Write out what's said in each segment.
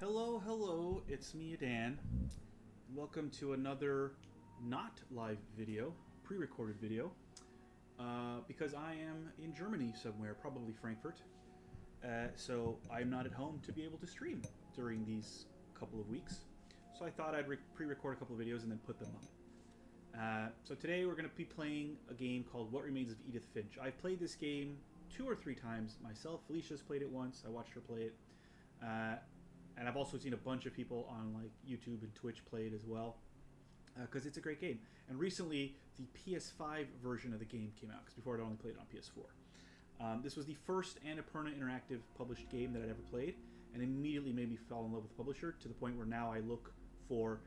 Hello, it's me, Dan. Welcome to another not live video, pre-recorded video, because I am in Germany somewhere, probably Frankfurt, so I'm not at home to be able to stream during these couple of weeks. So I thought I'd pre-record a couple of videos and then put them up. So today we're going to be playing a game called What Remains of Edith Finch. I've played this game 2 or 3 times myself. Felicia's played it once. I watched her play it. And I've also seen a bunch of people on like YouTube and Twitch play it as well, because it's a great game. And recently, the PS5 version of the game came out, because before I'd only played it on PS4. This was the first Annapurna Interactive published game that I'd ever played, and immediately made me fall in love with the publisher, to the point where now I look for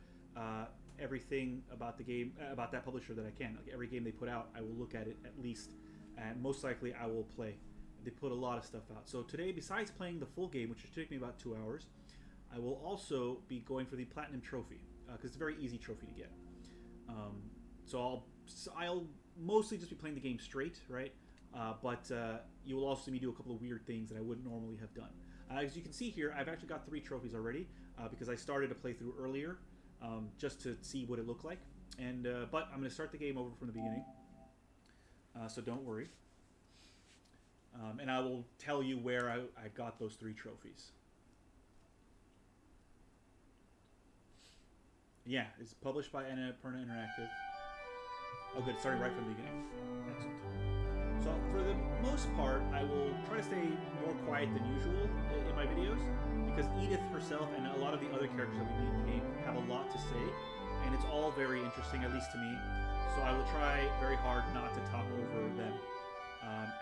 everything about the game, about that publisher that I can. Like every game they put out, I will look at it at least, and most likely I will play. They put a lot of stuff out. So today, besides playing the full game, which should take me about 2 hours, I will also be going for the Platinum Trophy, because it's a very easy trophy to get. So I'll mostly just be playing the game straight, right? But you will also see me do a couple of weird things that I wouldn't normally have done. As you can see here, I've actually got 3 trophies already, because I started a playthrough earlier, just to see what it looked like. And but I'm going to start the game over from the beginning, so don't worry. And I will tell you where I got those 3 trophies. Yeah, it's published by Annapurna Interactive. Oh good, starting right from the beginning. Excellent. So for the most part, I will try to stay more quiet than usual in my videos, because Edith herself and a lot of the other characters that we meet in the game have a lot to say, and it's all very interesting, at least to me. So I will try very hard not to talk over them.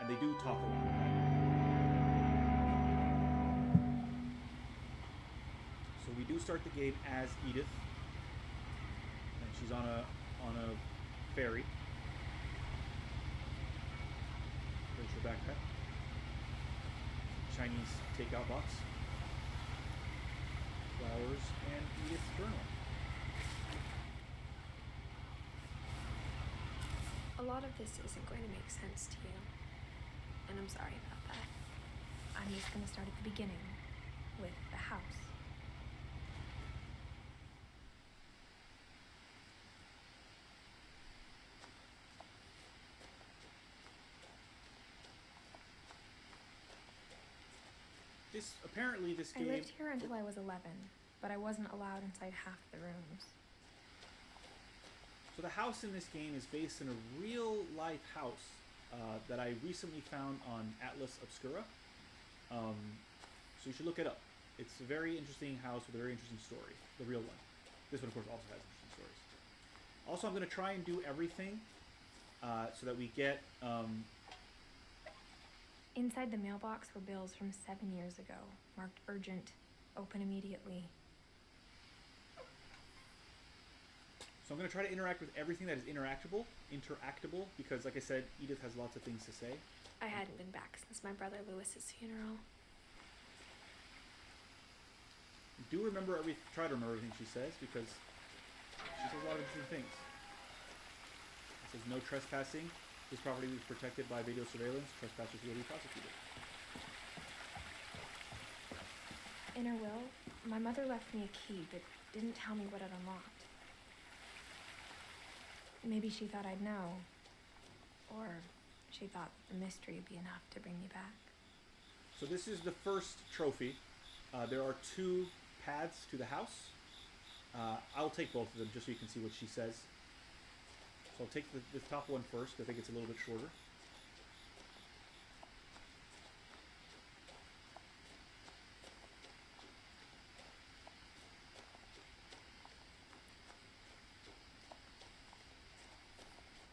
And they do talk a lot. So we do start the game as Edith. And she's on a ferry. There's her backpack. Chinese takeout box. Flowers and Edith's journal. A lot of this isn't going to make sense to you, and I'm sorry about that. I'm just going to start at the beginning, with the house. Apparently this game... I lived here until I was 11, but I wasn't allowed inside half the rooms. So the house in this game is based in a real-life house that I recently found on Atlas Obscura. So you should look it up. It's a very interesting house with a very interesting story. The real one. This one, of course, also has interesting stories. Also, I'm going to try and do everything so that we get... Inside the mailbox were bills from 7 years ago, marked urgent, open immediately. So I'm going to try to interact with everything that is interactable, because, like I said, Edith has lots of things to say. I hadn't been back since my brother Lewis's funeral. Try to remember everything she says, because she says a lot of interesting things. It says no trespassing. This property is protected by video surveillance. Trespassers will be prosecuted. In her will, my mother left me a key, but didn't tell me what it unlocked. Maybe she thought I'd know. Or she thought the mystery would be enough to bring me back. So this is the first trophy. There are 2 paths to the house. I'll take both of them just so you can see what she says. So I'll take the top one first, because I think it's a little bit shorter.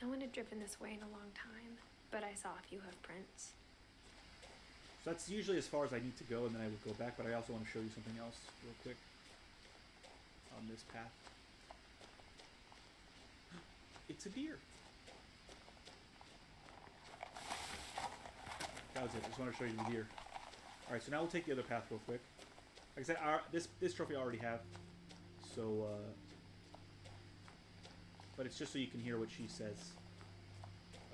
No one had driven this way in a long time, but I saw a few hoof prints. So that's usually as far as I need to go, and then I would go back, but I also want to show you something else real quick on this path. It's a deer. That was it. I just wanted to show you the deer. Alright, so now we'll take the other path real quick. Like I said, this trophy I already have. So, but it's just so you can hear what she says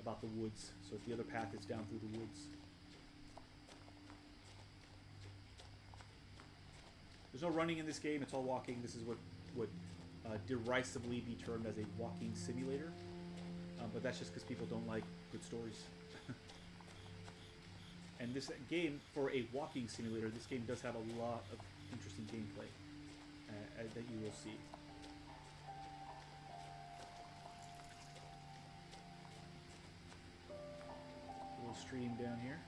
about the woods. So the other path is down through the woods. There's no running in this game. It's all walking. This is what would derisively be termed as a walking simulator. But that's just because people don't like good stories. And this game, for a walking simulator, this game does have a lot of interesting gameplay that you will see. A little stream down here.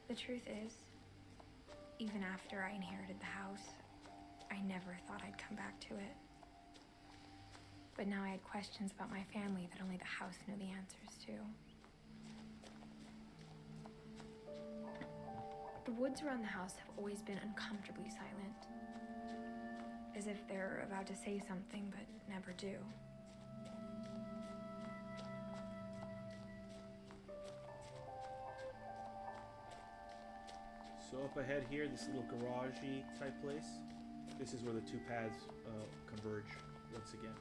The truth is, even after I inherited the house, I never thought I'd come back to it. But now I had questions about my family that only the house knew the answers to. The woods around the house have always been uncomfortably silent, as if they're about to say something but never do. So up ahead here, this little garage-y type place, this is where the two paths converge once again.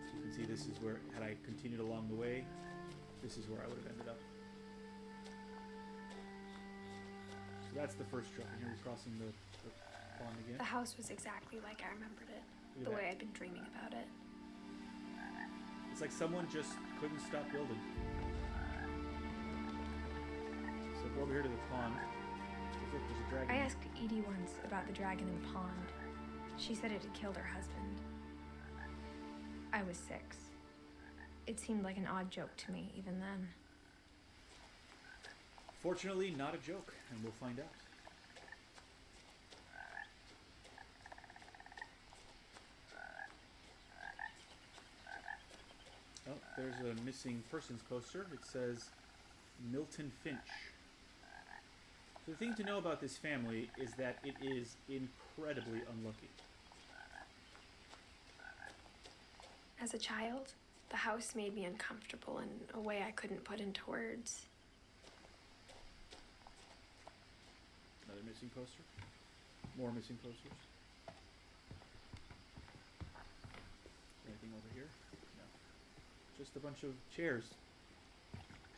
So you can see this is where, had I continued along the way, this is where I would have ended up. So that's the first truck, and here we're crossing the pond again. The house was exactly like I remembered it, the way I'd been dreaming about it. It's like someone just couldn't stop building. So go over here to the pond. Look, there's a dragon. I asked Edie once about the dragon in the pond. She said it had killed her husband. I was 6. It seemed like an odd joke to me even then. Fortunately, not a joke, and we'll find out. Oh, there's a missing persons poster. It says Milton Finch. So the thing to know about this family is that it is incredibly unlucky. As a child, the house made me uncomfortable in a way I couldn't put into words. Another missing poster. More missing posters. Anything over here? No. Just a bunch of chairs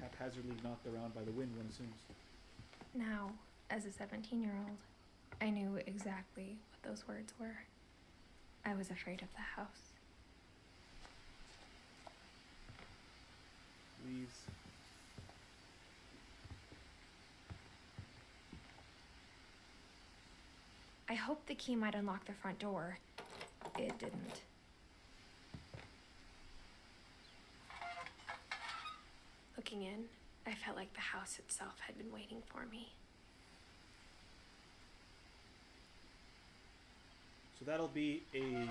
haphazardly knocked around by the wind, one assumes. Now, as a 17-year-old, I knew exactly what those words were. I was afraid of the house. Leaves. I hoped the key might unlock the front door. It didn't. Looking in, I felt like the house itself had been waiting for me. So that'll be a...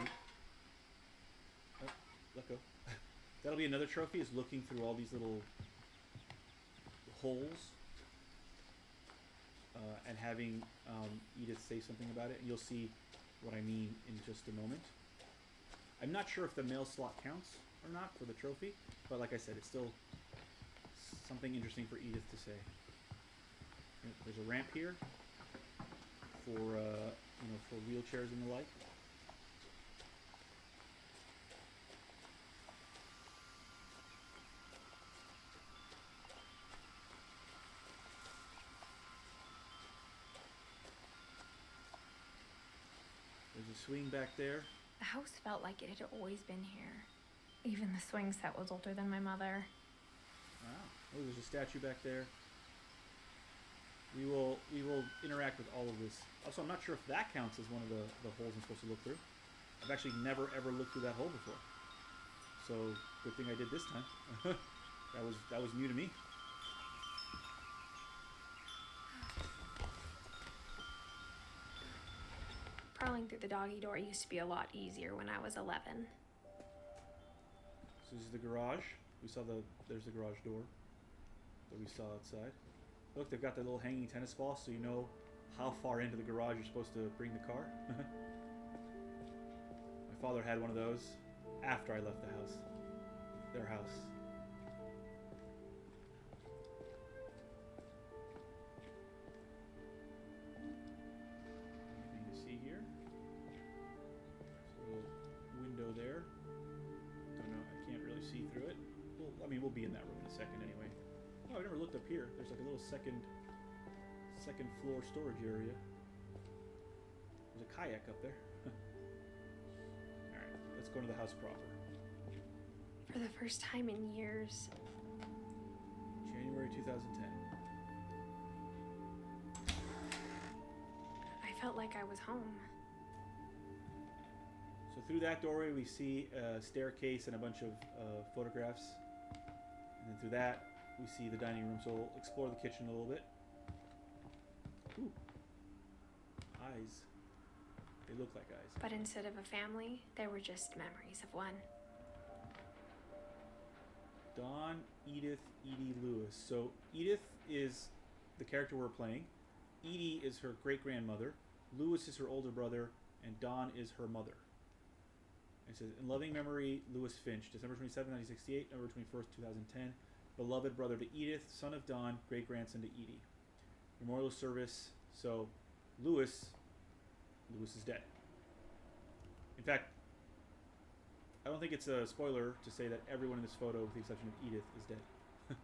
Oh, let go. That'll be another trophy, is looking through all these little holes and having Edith say something about it. And you'll see what I mean in just a moment. I'm not sure if the mail slot counts or not for the trophy, but like I said, it's still something interesting for Edith to say. There's a ramp here for for wheelchairs and the like. There's a swing back there. The house felt like it had always been here. Even the swing set was older than my mother. Wow. Oh, there's a statue back there. We will interact with all of this. Also, I'm not sure if that counts as one of the holes I'm supposed to look through. I've actually never ever looked through that hole before. So good thing I did this time. that was new to me. Crawling through the doggy door used to be a lot easier when I was 11. So this is the garage. There's the garage door that we saw outside. Look, they've got that little hanging tennis ball, so you know how far into the garage you're supposed to bring the car. My father had one of those after I left the house. Their house. Anything to see here? There's a little window there. Don't know, I can't really see through it. We'll be in that room in a second anyway. Oh, I never looked up here. There's like a little second second floor storage area. There's a kayak up there. Alright, let's go to the house proper. For the first time in years, January 2010. I felt like I was home. So through that doorway we see a staircase and a bunch of photographs. And then through that we see the dining room, so we'll explore the kitchen a little bit. Ooh. Eyes. They look like eyes. But instead of a family, there were just memories of one. Dawn, Edith, Edie, Lewis. So Edith is the character we're playing. Edie is her great-grandmother. Lewis is her older brother. And Dawn is her mother. It says, in loving memory, Lewis Finch, December 27, 1968, November 21st, 2010. Beloved brother to Edith, son of Dawn, great-grandson to Edie. Memorial service. So Lewis is dead. In fact, I don't think it's a spoiler to say that everyone in this photo, with the exception of Edith, is dead.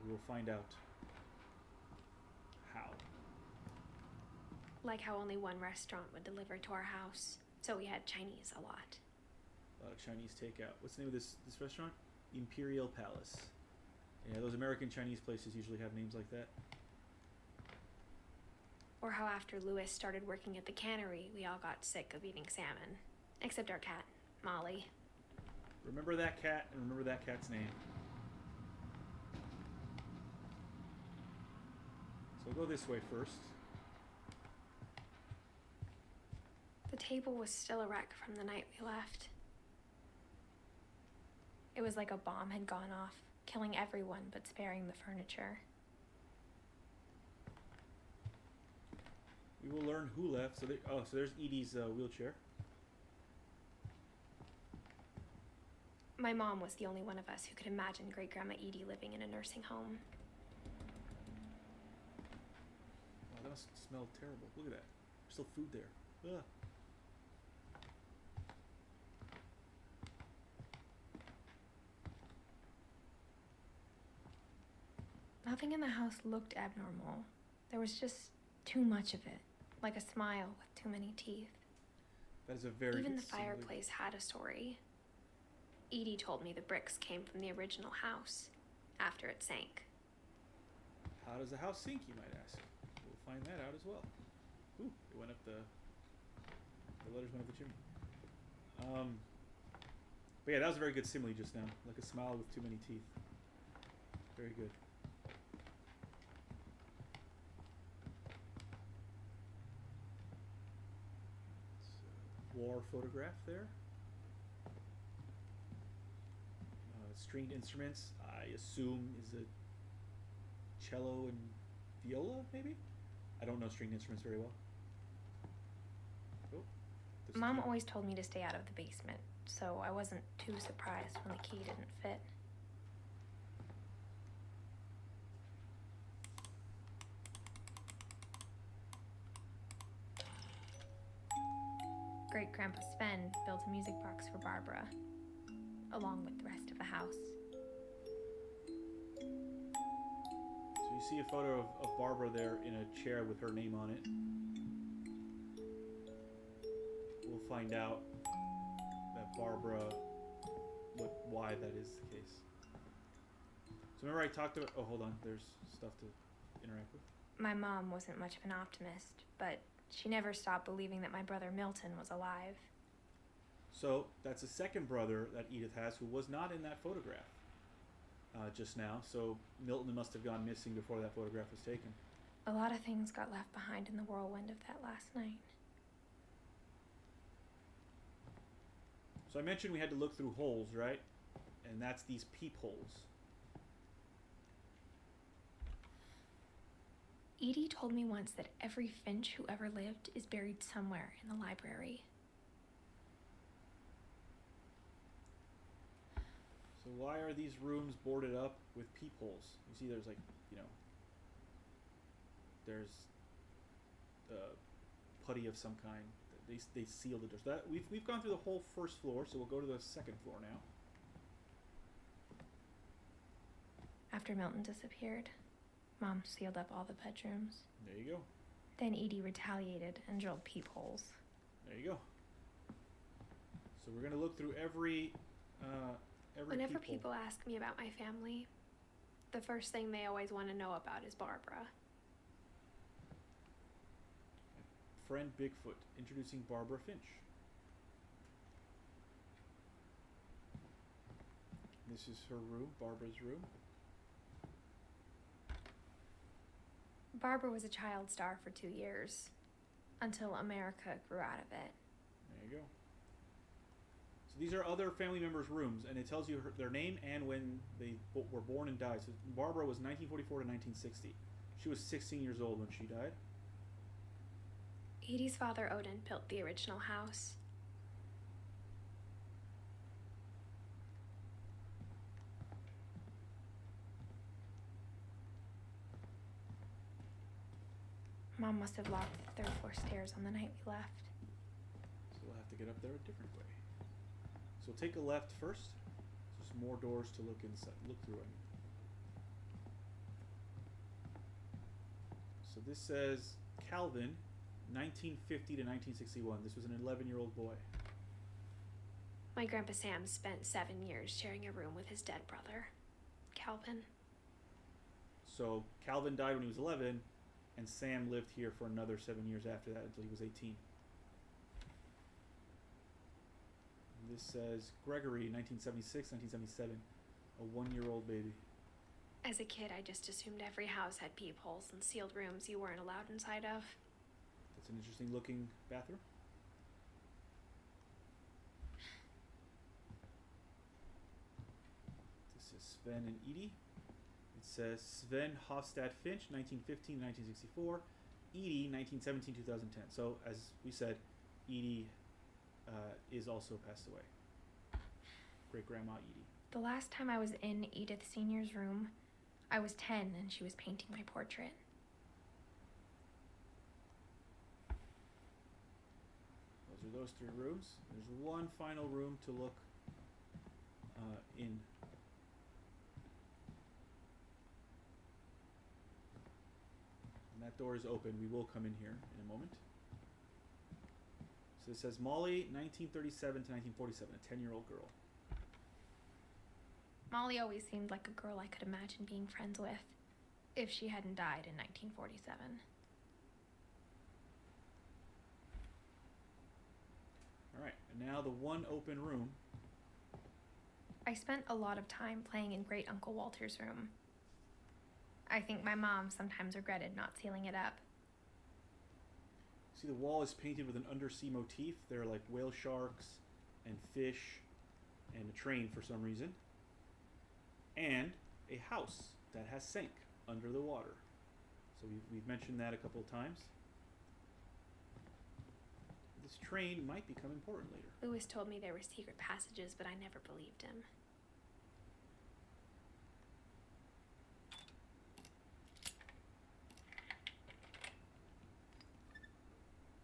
We will find out how. Like how only one restaurant would deliver to our house, so we had Chinese a lot. A lot of Chinese takeout. What's the name of this restaurant? Imperial Palace. Yeah, those American Chinese places usually have names like that. Or how after Lewis started working at the cannery, we all got sick of eating salmon. Except our cat, Molly. Remember that cat, and remember that cat's name. So we'll go this way first. The table was still a wreck from the night we left. It was like a bomb had gone off, killing everyone but sparing the furniture. We will learn who left. So there's Edie's wheelchair. My mom was the only one of us who could imagine Great-Grandma Edie living in a nursing home. Wow, that must smell terrible. Look at that. There's still food there. Ugh. Nothing in the house looked abnormal. There was just too much of it, like a smile with too many teeth. That is a very Even good the fireplace had a story. Edie told me the bricks came from the original house, after it sank. How does a house sink, you might ask? We'll find that out as well. Ooh, it went up the letters went up the chimney. But yeah, that was a very good simile just now. Like a smile with too many teeth. Very good. War photograph there. Stringed instruments, I assume, is a cello and viola, maybe? I don't know stringed instruments very well. Oh, Mom always told me to stay out of the basement, so I wasn't too surprised when the key didn't fit. Great-Grandpa Sven built a music box for Barbara, along with the rest of the house. So you see a photo of Barbara there in a chair with her name on it. We'll find out that Barbara, why that is the case. So remember I talked about, oh hold on, there's stuff to interact with. My mom wasn't much of an optimist, but she never stopped believing that my brother Milton was alive. So that's a second brother that Edith has who was not in that photograph just now. So Milton must have gone missing before that photograph was taken. A lot of things got left behind in the whirlwind of that last night. So I mentioned we had to look through holes, right? And that's these peepholes. Edie told me once that every Finch who ever lived is buried somewhere in the library. So why are these rooms boarded up with peepholes? You see there's like, there's putty of some kind. They seal the doors. That we've gone through the whole first floor, so we'll go to the second floor now. After Milton disappeared, Mom sealed up all the bedrooms. There you go. Then Edie retaliated and drilled peepholes. There you go. So we're going to look through every Whenever peephole. people ask me about my family, the first thing they always want to know about is Barbara. Friend Bigfoot, introducing Barbara Finch. This is her room, Barbara's room. Barbara was a child star for 2 years, until America grew out of it. There you go. So these are other family members' rooms, and it tells you their name and when they were born and died. So Barbara was 1944 to 1960. She was 16 years old when she died. Edie's father, Odin, built the original house. Mom must have locked the third floor stairs on the night we left. So we'll have to get up there a different way. So take a left first. There's more doors to look inside, look through. So this says Calvin, 1950 to 1961. This was an 11-year-old boy. My Grandpa Sam spent 7 years sharing a room with his dead brother, Calvin. So Calvin died when he was 11, and Sam lived here for another 7 years after that until he was 18. And this says Gregory, 1976, 1977, a 1-year-old baby. As a kid, I just assumed every house had peepholes and sealed rooms you weren't allowed inside of. That's an interesting looking bathroom. This is Sven and Edie. It says Sven Hofstad Finch, 1915 1964. Edie, 1917 2010. So, as we said, Edie is also passed away. Great grandma Edie. The last time I was in Edith Sr.'s room, I was 10 and she was painting my portrait. Those are those 3 rooms. There's one final room to look in. And that door is open. We will come in here in a moment. So it says Molly, 1937 to 1947, a 10-year-old girl. Molly always seemed like a girl I could imagine being friends with, if she hadn't died in 1947. Alright, and now the one open room. I spent a lot of time playing in Great Uncle Walter's room. I think my mom sometimes regretted not sealing it up. See, the wall is painted with an undersea motif. There are like whale sharks and fish and a train for some reason. And a house that has sank under the water. So we've mentioned that a couple of times. This train might become important later. Lewis told me there were secret passages, but I never believed him.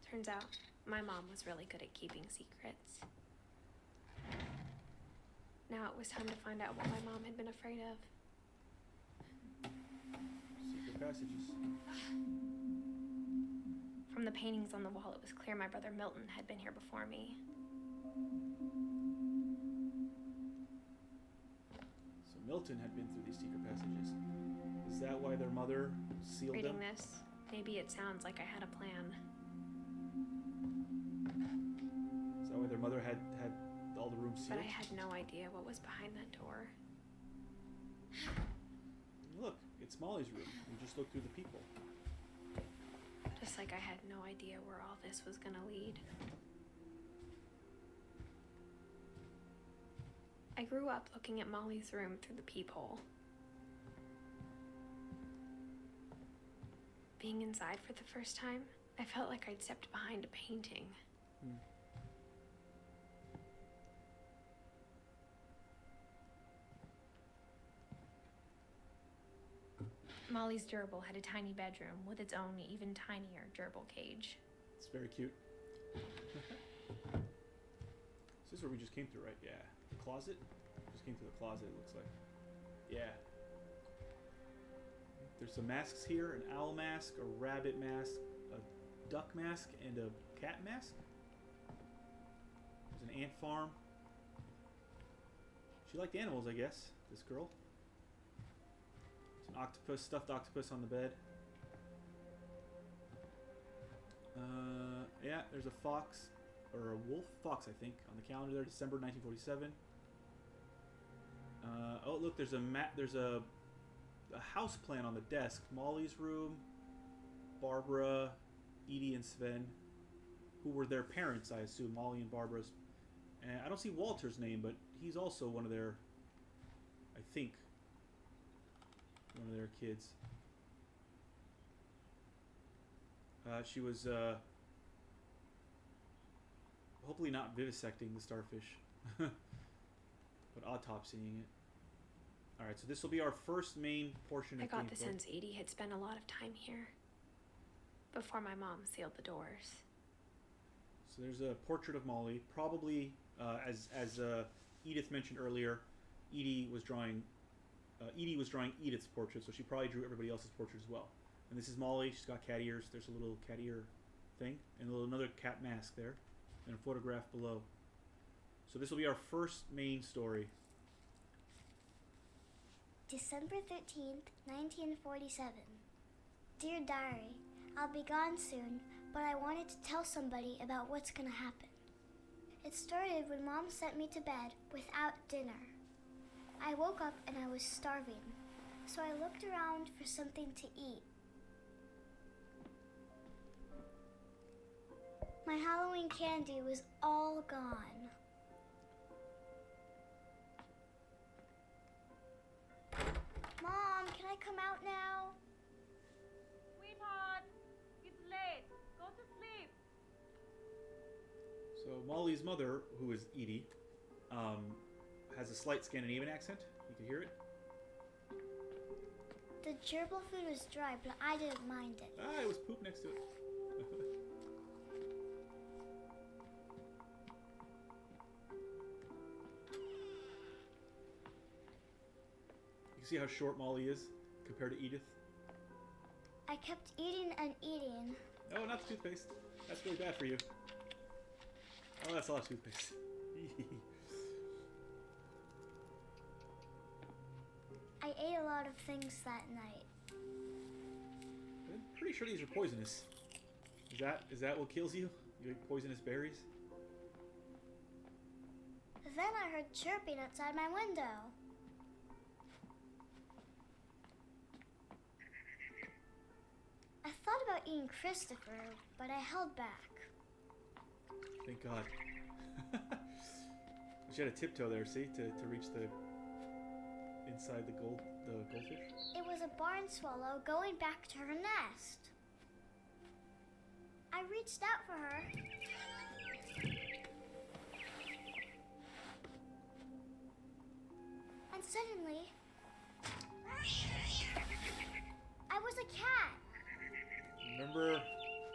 Turns out, my mom was really good at keeping secrets. Now it was time to find out what my mom had been afraid of. Secret passages. From the paintings on the wall, it was clear my brother Milton had been here before me. So Milton had been through these secret passages. Is that why their mother sealed Reading them? this, maybe it sounds like I had a plan. Is that why their mother had all the rooms sealed? But I had no idea what was behind that door. Look, it's Molly's room. We just looked through the people. Just like I had no idea where all this was gonna lead. I grew up looking at Molly's room through the peephole. Being inside for the first time, I felt like I'd stepped behind a painting. Molly's gerbil had a tiny bedroom with its own even tinier gerbil cage. It's very cute. This is where we just came through, right? Yeah. The closet? Just came through the closet, it looks like. Yeah. There's some masks here: an owl mask, a rabbit mask, a duck mask, and a cat mask. There's an ant farm. She liked animals, I guess, this girl. There's an octopus, stuffed octopus on the bed. Yeah, there's a fox, or a wolf, fox I think, on the calendar there, December 1947. Oh look, there's a house plan on the desk. Molly's room, Barbara, Edie, and Sven, who were their parents, I assume. Molly and Barbara's. And I don't see Walter's name, but he's also one of their, I think, one of their kids. She was hopefully not vivisecting the starfish, but autopsying it. Alright, so this will be our first main portion of I got the gameplay. sense Edie had spent a lot of time here before my mom sealed the doors. So there's a portrait of Molly. Probably, as Edith mentioned earlier, Edie was drawing Edith's portrait, so she probably drew everybody else's portrait as well. And this is Molly. She's got cat ears. There's a little cat ear thing, and another cat mask there, and a photograph below. So this will be our first main story. December 13th, 1947. Dear Diary, I'll be gone soon, but I wanted to tell somebody about what's gonna happen. It started when Mom sent me to bed without dinner. I woke up and I was starving, so I looked around for something to eat. My Halloween candy was all gone. Mom, can I come out now? Sweetheart, it's late. Go to sleep. So Molly's mother, who is Edie, has a slight Scandinavian accent. You can hear it. The gerbil food was dry, but I didn't mind it. Ah, it was poop next to it. You can see how short Molly is compared to Edith. I kept eating and eating. Oh, not the toothpaste. That's really bad for you. Oh, that's a lot of toothpaste. I ate a lot of things that night. I'm pretty sure these are poisonous. Is that what kills you? You eat poisonous berries? Then I heard chirping outside my window. I thought about eating Christopher, but I held back. Thank God. She had a tiptoe there, see, to reach the inside the goldfish. It was a barn swallow going back to her nest. I reached out for her. And suddenly, I was a cat. Remember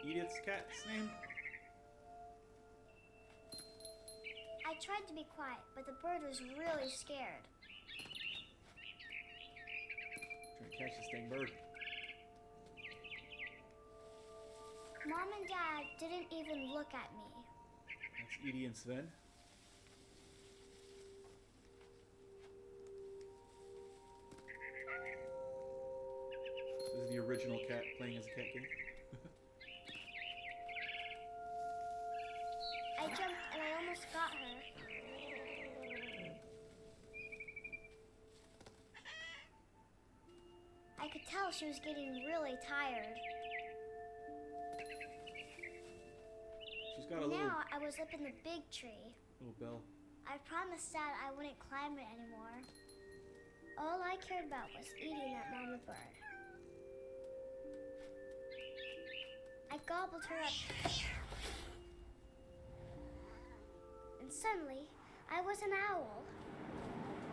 Edith's cat's name? I tried to be quiet, but the bird was really scared. Trying to catch this dang bird. Mom and Dad didn't even look at me. That's Edie and Sven. So this is the original cat playing as a cat game. I jumped and I almost got her. I could tell she was getting really tired. She's got a little Now I was up in the big tree. bell. I promised Dad I wouldn't climb it anymore. All I cared about was eating that mama bird. I gobbled her up. And suddenly, I was an owl.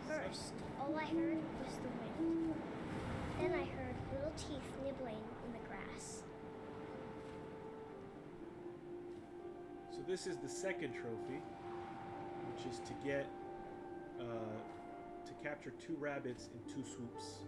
First, all I heard was the wind. Then I heard little teeth nibbling in the grass. So this is the second trophy, which is to get to capture 2 rabbits in 2 swoops.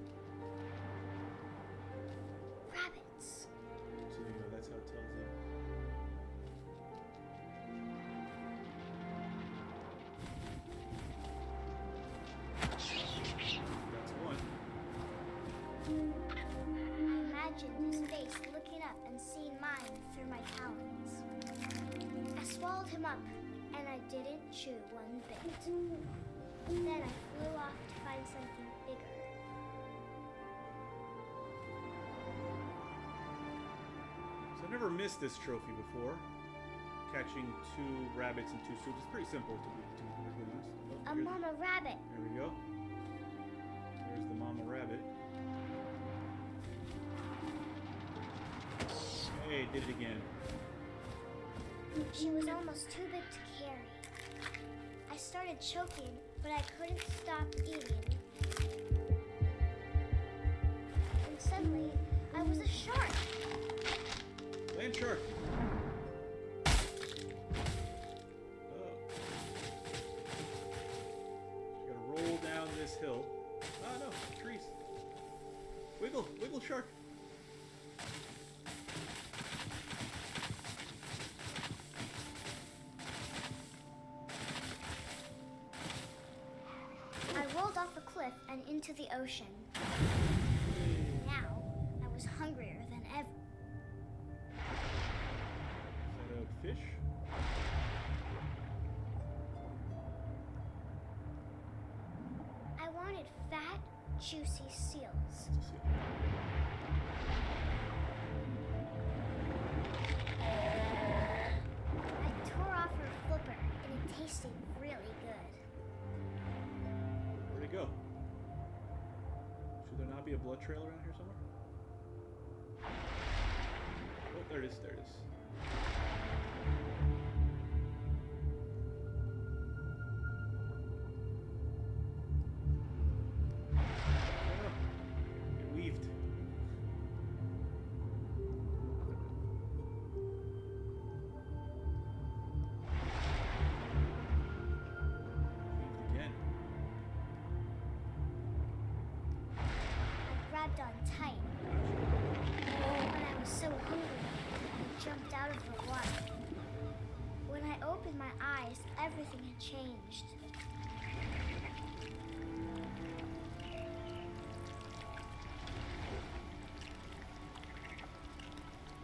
imagined his face looking up and seeing mine through my talons. I swallowed him up, and I didn't chew one bit. Then I flew off to find something bigger. So I've never missed this trophy before. Catching 2 rabbits and 2 soups. It's pretty simple to be perfectly honest. Oh, A mama rabbit. there we go. There's the mama rabbit. Hey, did it again. She was almost too big to carry. I started choking, but I couldn't stop eating. And suddenly, I was a shark. Land shark. Gotta roll down this hill. Ah, no, trees. Wiggle, wiggle shark. I rolled off a cliff and into the ocean. Now, I was hungrier than ever. Is that a fish? I wanted fat, juicy seals. It's a seal. I tore off her flipper, and it tasted really good. Where'd it go? Should there not be a blood trail around here somewhere? Oh, there it is, there it is. Oh, it weaved. Weaved again. I grabbed on tight. When I was so hungry, I jumped out of the water. When I opened my eyes, everything had changed.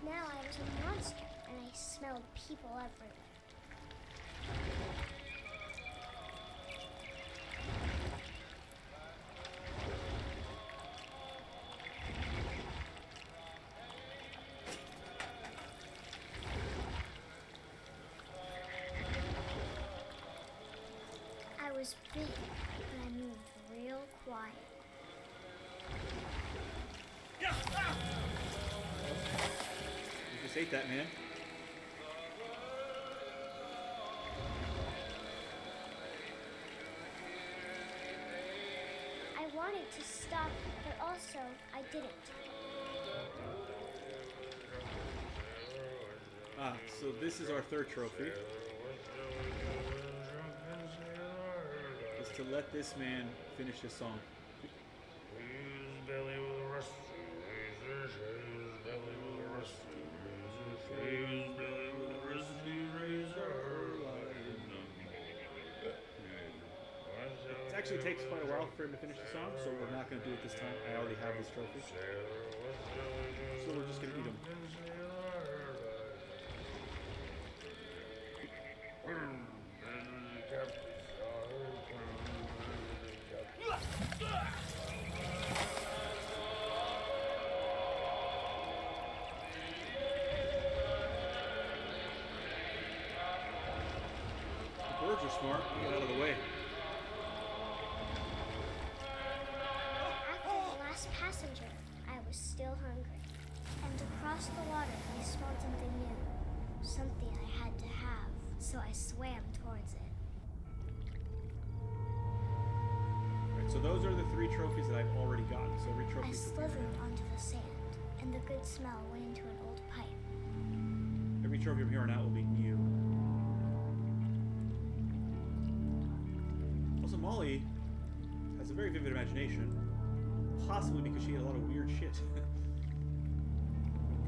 Now I was a monster, and I smelled people everywhere. I was big, but I moved real quiet. You just ate that, man. I wanted to stop, but also I didn't. Ah, so this is our 3rd trophy. Is to let this man finish his song. It actually takes quite a while for him to finish the song, so we're not going to do it this time. I already have this trophy. So we're just going to eat him. The birds are smart. Get out of the way. After the last passenger, I was still hungry. And across the water, I smelled something new. Something I had to have, so I swam towards it. Right, so those are the 3 trophies that I've already gotten. So every trophy. I slithered onto the sand, and the good smell went into an old pipe. Every trophy from here on out will be new. Also, Molly has a very vivid imagination, possibly because she ate a lot of weird shit.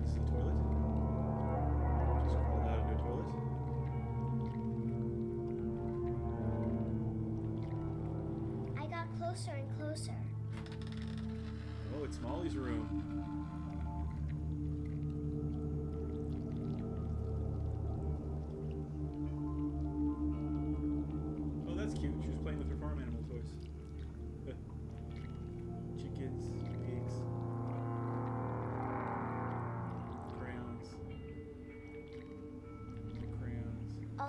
This is a toilet. Just crawled out into a toilet. I got closer and closer. Oh, it's Molly's room.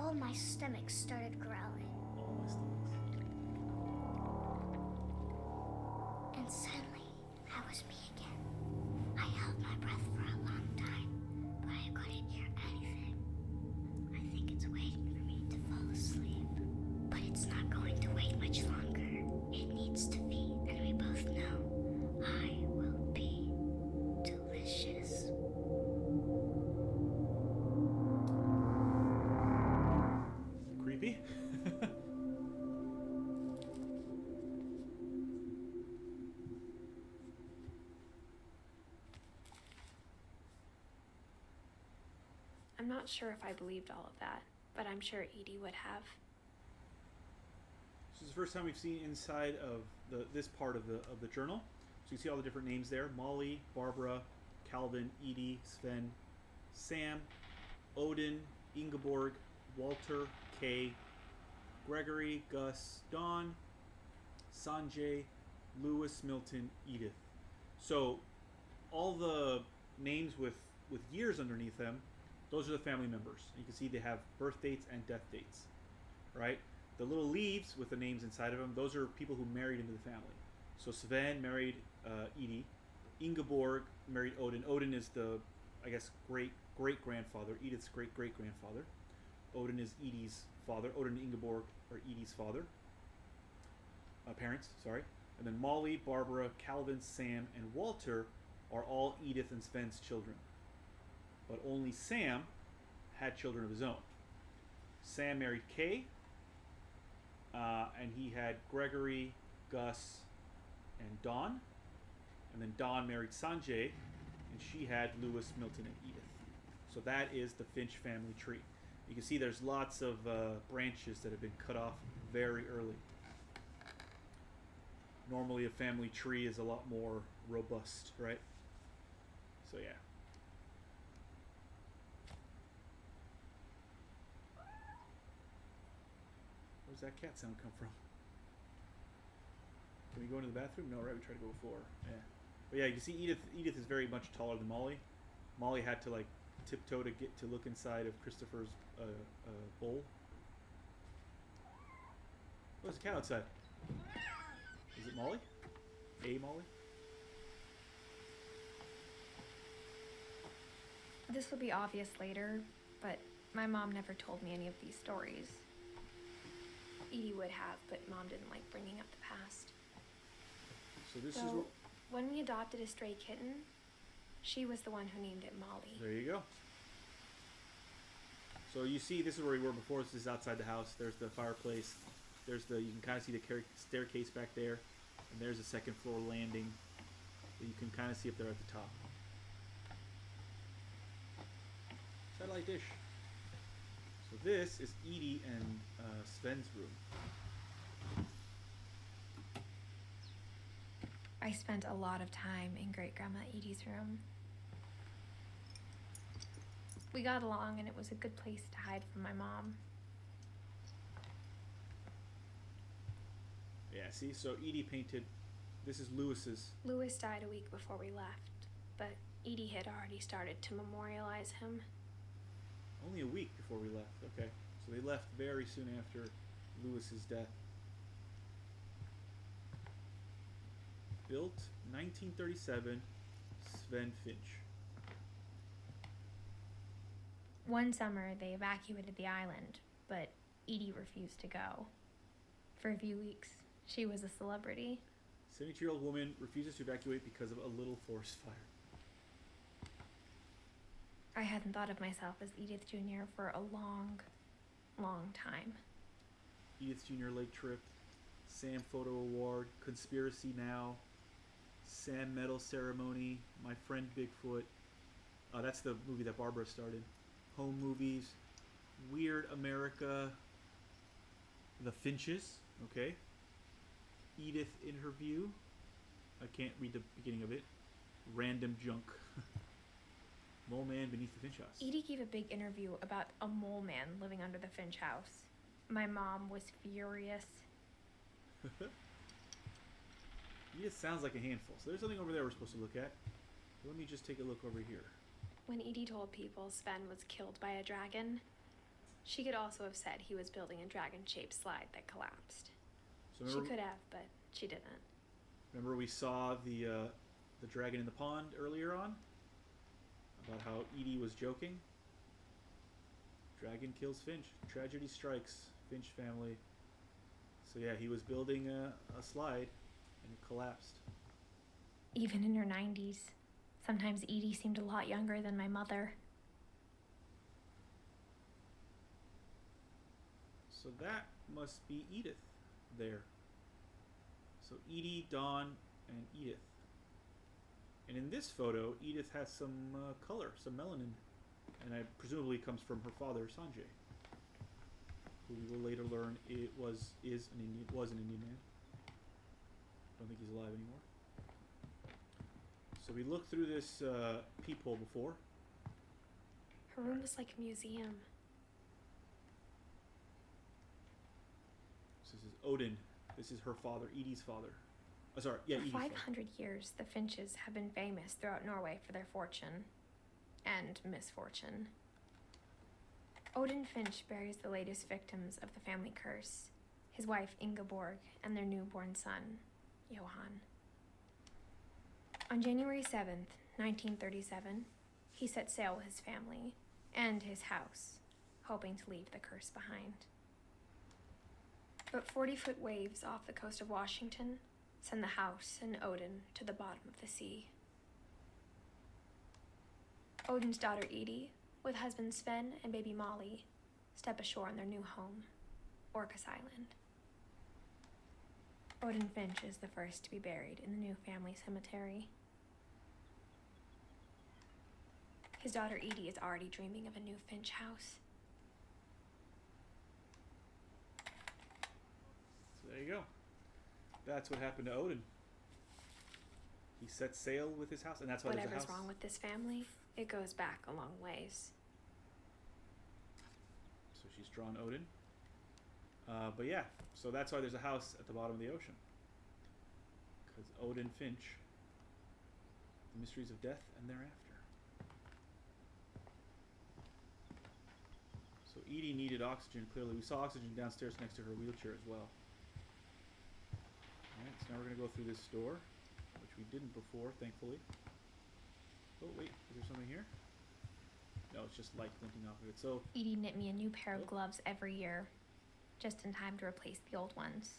all my stomach started growling. All my stomachs. And suddenly, that was me again. I held my breath for a long time, but I couldn't hear anything. I think it's waiting for me to fall asleep. But it's not going to wait much longer. It needs to be, and we both know I will be delicious. Creepy. I'm not sure if I believed all of that, but I'm sure Edie would have. This is the first time we've seen inside of this part of the journal. So you see all the different names there: Molly, Barbara, Calvin, Edie, Sven, Sam, Odin, Ingeborg, Walter, Kay, Gregory, Gus, Don, Sanjay, Lewis, Milton, Edith. So all the names with years underneath them, those are the family members. You can see they have birth dates and death dates, right? The little leaves with the names inside of them, those are people who married into the family. So Sven married Edie. Ingeborg married Odin. Odin is the, I guess, great-grandfather. Edith's great-great-grandfather. Odin is Edie's father. Odin and Ingeborg are Edie's father. Parents, sorry. And then Molly, Barbara, Calvin, Sam, and Walter are all Edith and Sven's children. But only Sam had children of his own. Sam married Kay, and he had Gregory, Gus, and Don. And then Don married Sanjay, and she had Lewis, Milton, and Edith. So that is the Finch family tree. You can see there's lots of branches that have been cut off very early. Normally a family tree is a lot more robust, right? So yeah. Where's that cat sound come from? Can we go into the bathroom? No, right? We tried to go before. Yeah. But yeah, you can see Edith is very much taller than Molly. Molly had to like tiptoe to get to look inside of Christopher's bowl. Oh, there's a cat outside. Is it Molly? Molly? This will be obvious later, but my mom never told me any of these stories. Edie would have, but Mom didn't like bringing up the past. So this is So, when we adopted a stray kitten, she was the one who named it Molly. there you go. So you see, this is where we were before. This is outside the house. There's the fireplace. You can kind of see the staircase back there, and there's a second floor landing that you can kind of see up there at the top. Satellite dish. So this is Edie and Sven's room. I spent a lot of time in Great Grandma Edie's room. We got along, and it was a good place to hide from my mom. Yeah, see? So Edie painted, this is Lewis's. Lewis died a week before we left, but Edie had already started to memorialize him. Only a week before we left. Okay. So they left very soon after Lewis's death. Built 1937, Sven Finch. One summer, they evacuated the island, but Edie refused to go. For a few weeks, she was a celebrity. 72-year-old woman refuses to evacuate because of a little forest fire. I hadn't thought of myself as Edith Jr. for a long, long time. Edith Jr. Lake Trip, Sam Photo Award, Conspiracy Now, Sam Medal Ceremony, My Friend Bigfoot. That's the movie that Barbara started. Home Movies, Weird America, The Finches, okay. Edith Interview. I can't read the beginning of it. Random Junk. Mole Man Beneath the Finch House. Edie gave a big interview about a mole man living under the Finch house. My mom was furious. Edith sounds like a handful. So there's something over there we're supposed to look at. Let me just take a look over here. When Edie told people Sven was killed by a dragon, She could also have said he was building a dragon-shaped slide that collapsed. So She could have, but she didn't. remember we saw the dragon in the pond earlier on? About how Edie was joking? Dragon kills Finch. Tragedy strikes. Finch family. So yeah, he was building a slide and it collapsed. Even in her 90s, sometimes Edie seemed a lot younger than my mother. So that must be Edith there. So Edie, Dawn, and Edith. And in this photo, Edith has some color, some melanin. And I presumably comes from her father, Sanjay, who we will later learn was an Indian man. Don't think he's alive anymore. So we looked through this peephole before. Her room was like a museum. So this is Odin. This is her father, Edie's father. Oh, sorry, yeah, For Edie's 500 years, the Finches have been famous throughout Norway for their fortune and misfortune. Odin Finch buries the latest victims of the family curse, his wife Ingeborg and their newborn son, Johan. On January 7th, 1937, he set sail with his family and his house, hoping to leave the curse behind. But 40-foot waves off the coast of Washington send the house and Odin to the bottom of the sea. Odin's daughter Edie, with husband Sven and baby Molly, step ashore on their new home, Orcas Island. Odin Finch is the first to be buried in the new family cemetery. His daughter Edie is already dreaming of a new Finch house. So there you go. That's what happened to Odin. He set sail with his house, and that's why there's a Whatever's house. wrong with this family, it goes back a long ways. So she's drawn Odin. But yeah, so that's why there's a house at the bottom of the ocean. Because Odin Finch, the mysteries of death and thereafter. So Edie needed oxygen, clearly. We saw oxygen downstairs next to her wheelchair as well. Alright, so now we're going to go through this door, which we didn't before, thankfully. Oh, wait, is there something here? No, it's just light glinting off of it. So, Edie knit me a new pair of Oh. gloves every year, just in time to replace the old ones.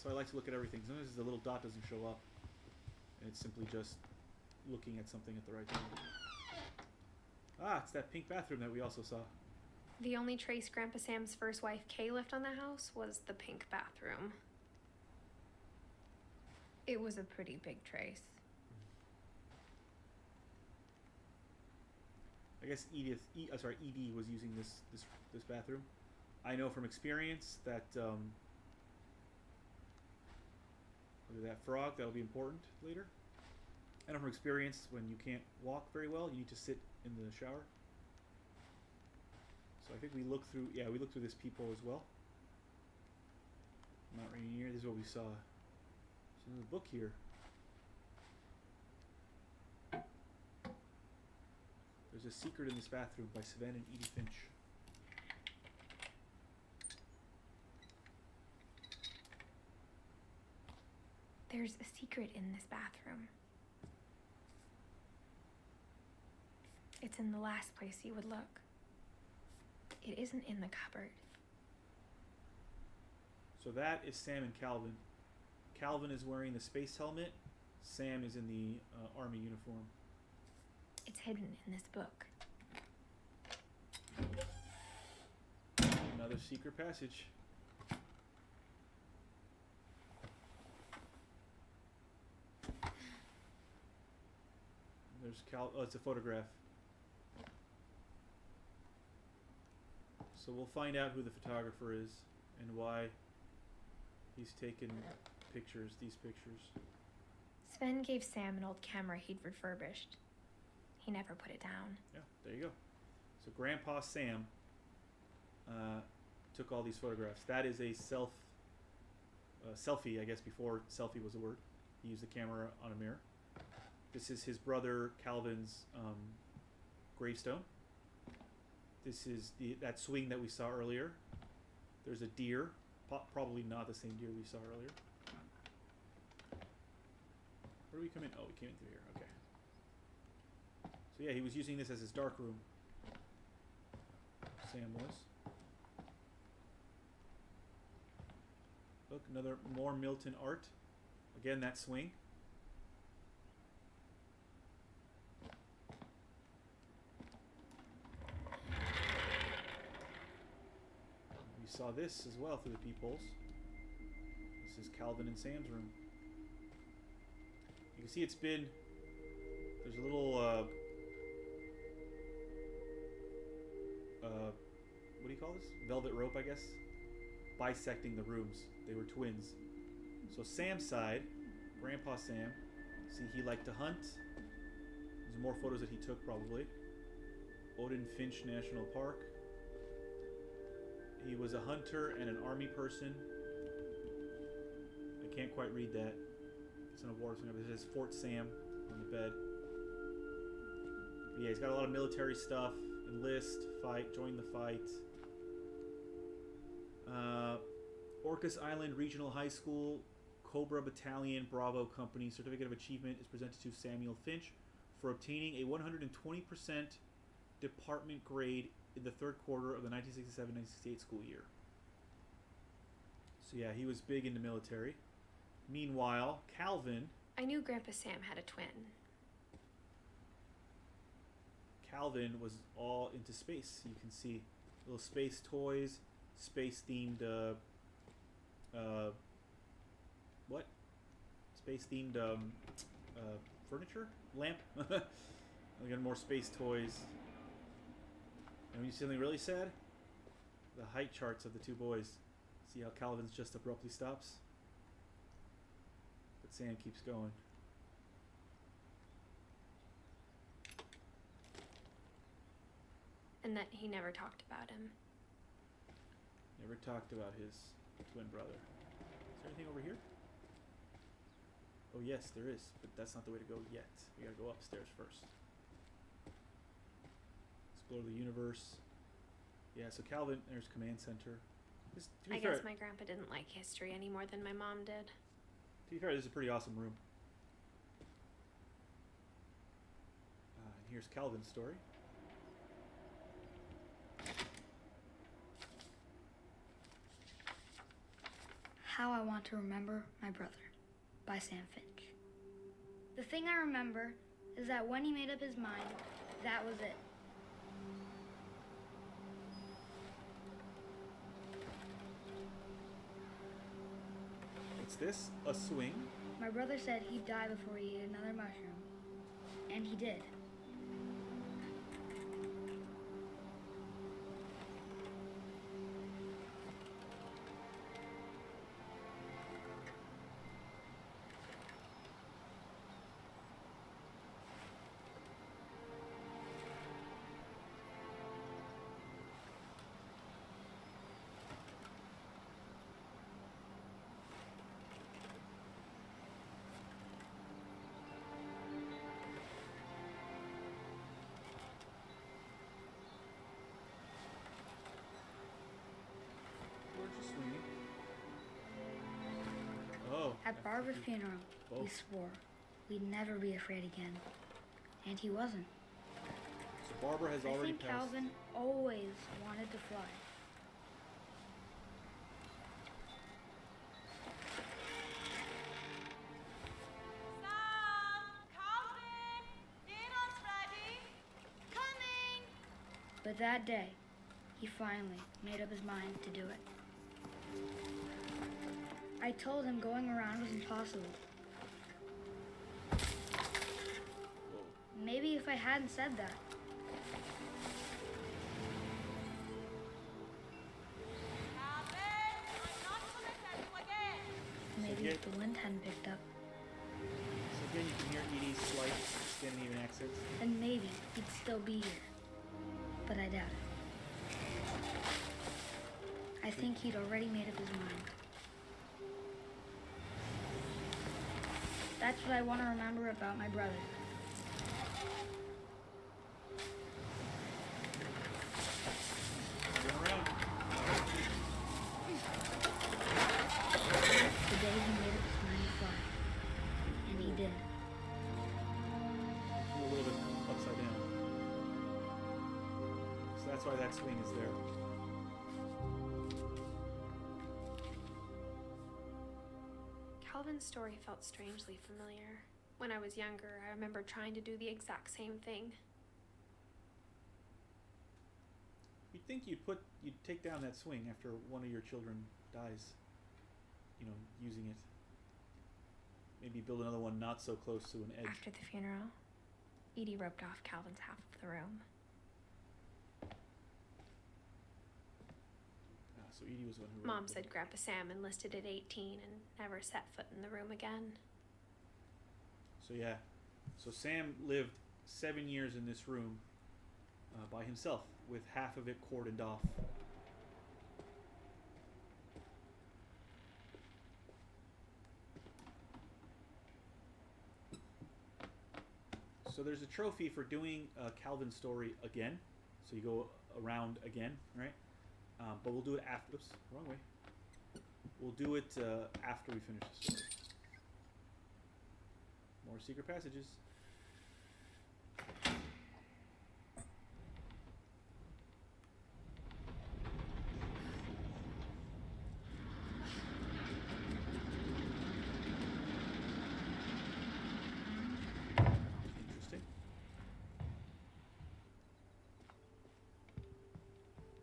so I like to look at everything. Sometimes the little dot doesn't show up, and it's simply just looking at something at the right time. Ah, it's that pink bathroom that we also saw. The only trace Grandpa Sam's first wife, Kay, left on the house was the pink bathroom. It was a pretty big trace. I guess Edie was using this bathroom. I know from experience that look at that frog. That'll be important later. I know from experience when you can't walk very well, you need to sit in the shower. So I think we looked through. Yeah, we looked through this peephole as well. Not right here. This is what we saw. So there's a book here. There's a secret in this bathroom by Sven and Edie Finch. There's a secret in this bathroom. It's in the last place you would look. It isn't in the cupboard. So that is Sam and Calvin. Calvin is wearing the space helmet. Sam is in the army uniform. It's hidden in this book. Another secret passage. There's oh, it's a photograph. So we'll find out who the photographer is and why he's taken these pictures. Sven gave Sam an old camera he'd refurbished. He never put it down. Yeah, there you go. So Grandpa Sam took all these photographs. That is a selfie, I guess, before selfie was a word. He used the camera on a mirror. This is his brother Calvin's gravestone. This is that swing that we saw earlier. There's a deer, probably not the same deer we saw earlier. Where do we come in? Oh, we came in through here. Okay. So yeah, he was using this as his dark room. Sam was. Look, more Milton art. Again, that swing. We saw this as well through the peepholes. This is Calvin and Sam's room. You can see it's been. There's a little. What do you call this? Velvet rope, I guess. Bisecting the rooms. They were twins. So Sam's side, Grandpa Sam, see he liked to hunt. There's more photos that he took probably. Odin Finch National Park. He was a hunter and an army person. I can't quite read that. It's in a war thing. It says Fort Sam on the bed. But yeah, he's got a lot of military stuff. Enlist, fight, join the fight. Orcas Island Regional High School, Cobra Battalion, Bravo Company Certificate of Achievement is presented to Samuel Finch for obtaining a 120% department grade in the third quarter of the 1967-1968 school year. So yeah, he was big in the military. Meanwhile, Calvin... I knew Grandpa Sam had a twin. Calvin was all into space. You can see little space toys, space-themed... what? Space-themed furniture? Lamp? We got more space toys. And when you see something really sad, the height charts of the two boys. See how Calvin's just abruptly stops? But Sam keeps going. And that he never talked about him. Never talked about his twin brother. Is there anything over here? Oh yes, there is, but that's not the way to go yet. We gotta go upstairs first. Explore the universe. Yeah, so Calvin, there's command center. I guess my grandpa didn't like history any more than my mom did. To be fair, this is a pretty awesome room. And here's Calvin's story. How I Want to Remember My Brother by Sam Finch. The thing I remember is that when he made up his mind, that was it. What's this? A swing? My brother said he'd die before he ate another mushroom, and he did. Oh. At Barbara's funeral, we swore we'd never be afraid again. And he wasn't. So Barbara has already I think passed. Calvin always wanted to fly. Sam! Calvin! Dinner's ready! Coming! But that day, he finally made up his mind to do it. I told him going around was impossible. Maybe if I hadn't said that. Calvin! I'm not gonna tell you again! Maybe if the wind hadn't picked up, So again, you can hear Edie's slight Scandinavian accents. then maybe he'd still be here. But I doubt it. I think he'd already made up his mind. That's what I want to remember about my brother. That's why that swing is there. Calvin's story felt strangely familiar. When I was younger, I remember trying to do the exact same thing. You'd think you'd take down that swing after one of your children dies. You know, using it. Maybe build another one not so close to an edge. After the funeral, Edie roped off Calvin's half of the room. So Edie was the one who Mom roped said it. Grandpa Sam enlisted at 18 and never set foot in the room again. So yeah. So Sam lived 7 years in this room by himself, with half of it cordoned off. So there's a trophy for doing a Calvin story again. So you go around again, right? But we'll do it after. Oops, wrong way. We'll do it after we finish the story. More secret passages. Interesting.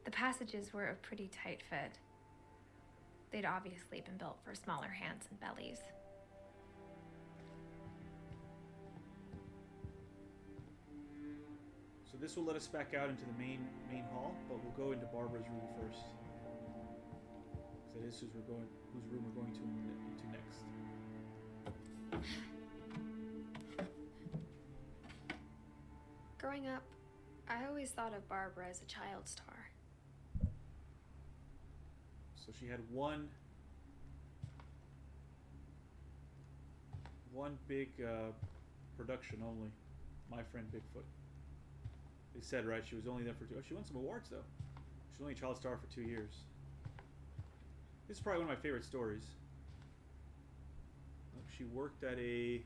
The passages were a pretty tight fit. They'd obviously been built for smaller hands and bellies. So this will let us back out into the main hall, but we'll go into Barbara's room first. Because that is whose room we're going to into next. Growing up, I always thought of Barbara as a child star. So she had one big production only. My Friend Bigfoot. They said, right, she was only there for 2. Oh, she won some awards though. She was only a child star for 2 years. This is probably one of my favorite stories. She worked as a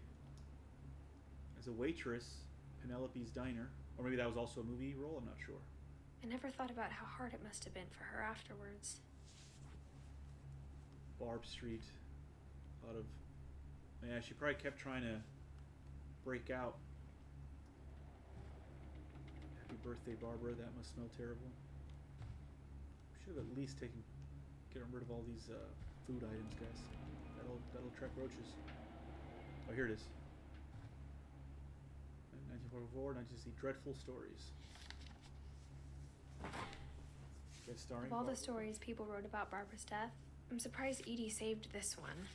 waitress, Penelope's Diner, or maybe that was also a movie role. I'm not sure. I never thought about how hard it must have been for her afterwards. Barb Street, a lot of, yeah, she probably kept trying to break out. Happy birthday, Barbara. That must smell terrible. Should have at least get rid of all these food items, guys. That'll attract roaches. Oh, here it is. 1944, 1960, Dreadful Stories. Guest starring Of all the Barbara. stories people wrote about Barbara's death, I'm surprised Edie saved this one.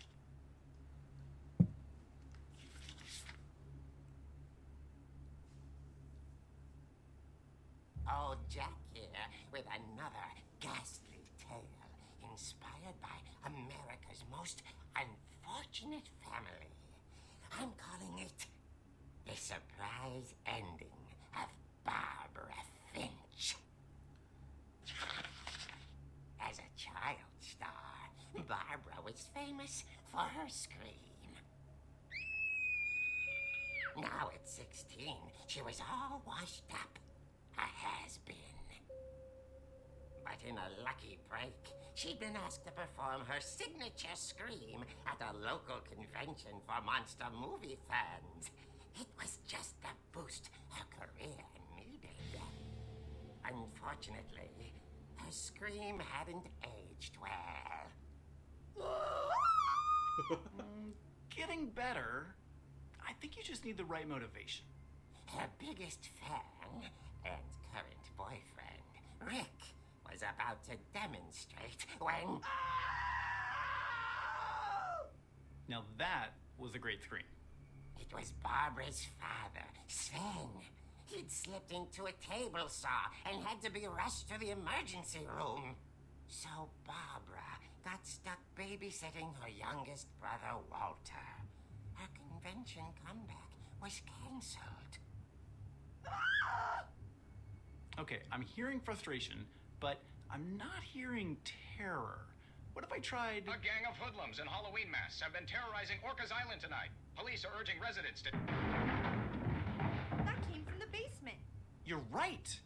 Old Jack here with another ghastly tale inspired by America's most unfortunate family. I'm calling it The Surprise Ending of Barbara Finch. As a child star, Barbara was famous for her scream. Now at 16, she was all washed up. A has-been. But in a lucky break, she'd been asked to perform her signature scream at a local convention for monster movie fans. It was just the boost her career needed. Unfortunately, her scream hadn't aged well. Getting better. I think you just need the right motivation. Her biggest fan and current boyfriend, Rick, was about to demonstrate when... Now that was a great scream. It was Barbara's father, Sven. He'd slipped into a table saw and had to be rushed to the emergency room. So Barbara got stuck babysitting her youngest brother, Walter. Her convention comeback was cancelled. Okay, I'm hearing frustration, but I'm not hearing terror. What if I tried... A gang of hoodlums in Halloween masks have been terrorizing Orcas Island tonight. Police are urging residents to... That came from the basement. You're right!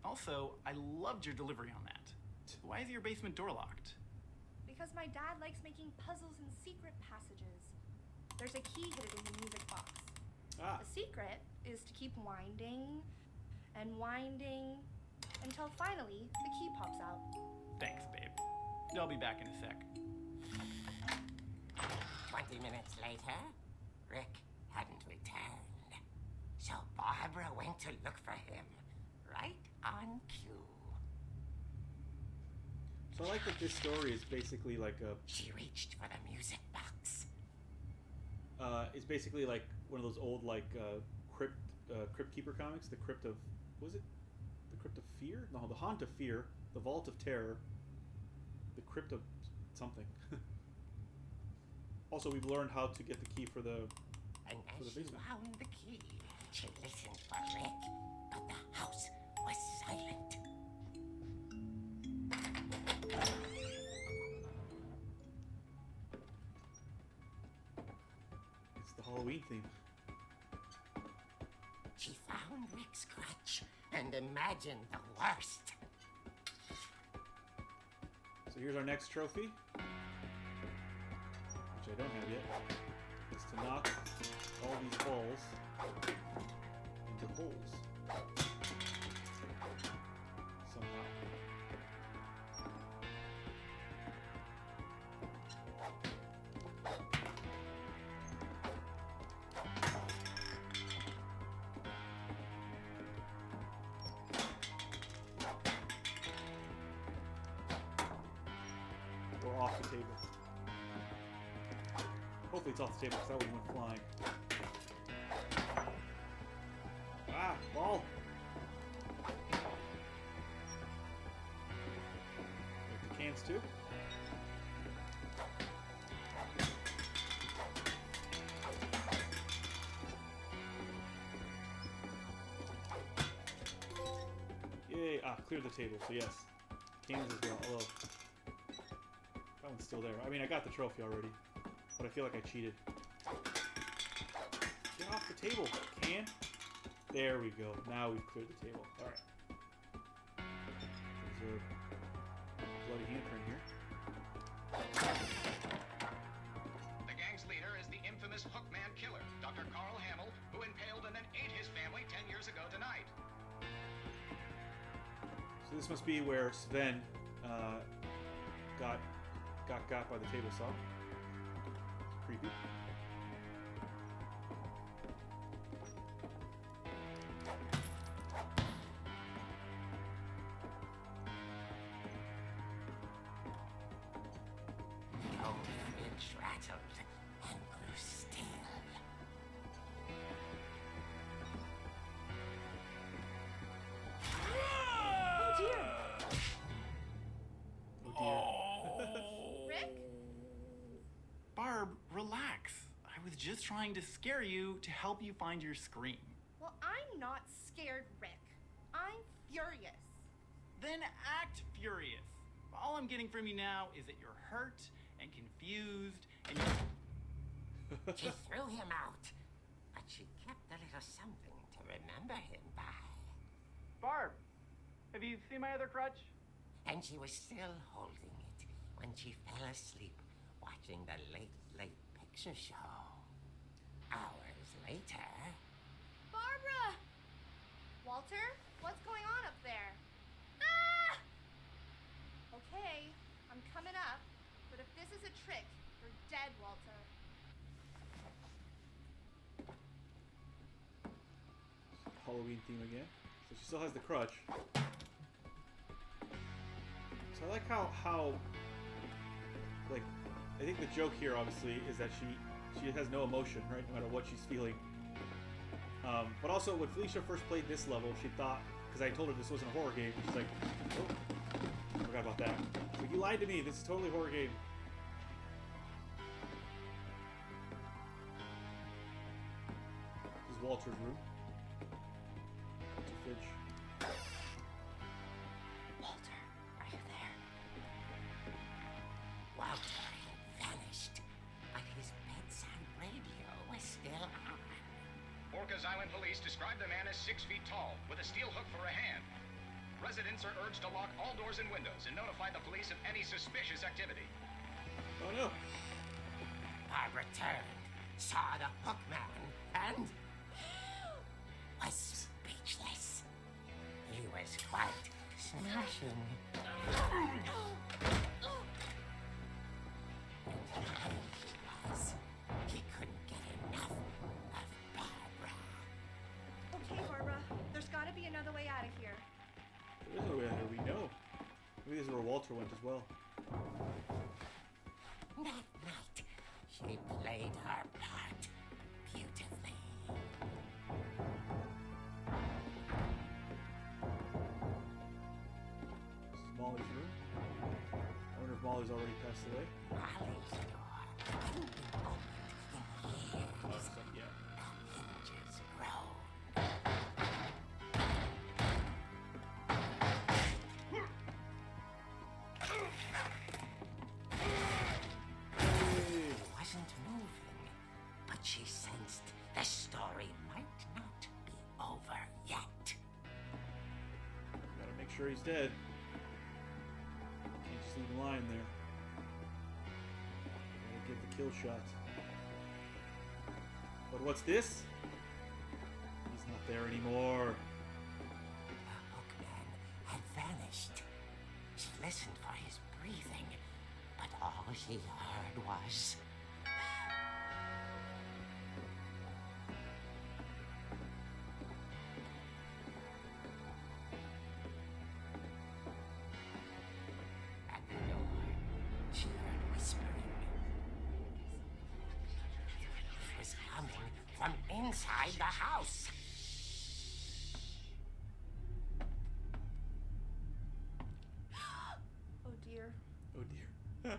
Also, I loved your delivery on that. Why is your basement door locked? Because my dad likes making puzzles and secret passages. There's a key hidden in the music box. Ah. The secret is to keep winding and winding until finally the key pops out. Thanks, babe. I'll be back in a sec. 20 minutes later, Rick hadn't returned. So Barbara went to look for him, right on cue. So I like that this story is basically like a... She reached for the music box. It's basically like one of those old, like, Crypt Keeper comics. The Crypt of... Was it? The Crypt of Fear? No, the Haunt of Fear. The Vault of Terror. The Crypt of something. Also, we've learned how to get the key for the... And for the as she basement. found the key, she listened for Rick, but the house was silent. It's the Halloween theme. She found Rick's crutch and imagined the worst. So here's our next trophy, which I don't have yet, is to knock all these balls into holes. Somehow. Or off the table. Hopefully it's off the table because that one went flying. Ah, ball! Like the cans too. Yay! Ah, cleared the table, so yes. Cans as well, although that one's still there. I mean, I got the trophy already, but I feel like I cheated. Get off the table, can! There we go. Now we've cleared the table. Alright. There's a bloody handprint here. The gang's leader is the infamous Hookman killer, Dr. Carl Hamill, who impaled and then ate his family 10 years ago tonight. So this must be where Sven got by the table saw. Creepy. Oh, Finch rattled and grew still. Oh dear! Oh dear. Rick? Barb, relax. I was just trying to scare you to help you find your scream. Well, I'm not scared, Rick. I'm furious. Then act furious. All I'm getting from you now is that you're hurt and confused and She threw him out, but she kept a little something to remember him by. Barb, have you seen my other crutch? And she was still holding it when she fell asleep watching the Late Picture Show. Hours later... Barbara! Walter, what's going on up there? Ah! Okay, I'm coming up, but if this is a trick, you're dead, Walter. Halloween theme again. So she still has the crutch. So I like how like, I think the joke here obviously is that she has no emotion, right? No matter what she's feeling. But also when Felicia first played this level, she thought, because I told her this wasn't a horror game, she's like, oh, I forgot about that. So you lied to me, this is totally a horror game. This is Walter's room. Finch. Walter, are you there? Walter had vanished, but his bedside radio was still on. Orcas Island police describe the man as 6 feet tall, with a steel hook for a hand. Residents are urged to lock all doors and windows and notify the police of any suspicious activity. Oh no. Barbara turned, saw the hookman, and was speechless. He was quite smashing. He couldn't get enough of Barbara. Okay, Barbara, there's gotta be another way out of here. There is no way out here, we know. Maybe this is where Walter went as well. That night, she played her part beautifully. This is Molly's room. I wonder if Molly's already passed away. Molly's door hadn't been opened in years. Oh, it's like, yeah. The hinges groaned. It wasn't moving, but she sensed the story might not be over yet. Gotta make sure he's dead. Can't just leave him lying there. Gotta get the kill shot. But what's this? He's not there anymore. The hookman had vanished. She listened for his breathing, but all she heard was... At the door, she heard whispering. It was coming from inside the house. Oh dear. Oh dear. The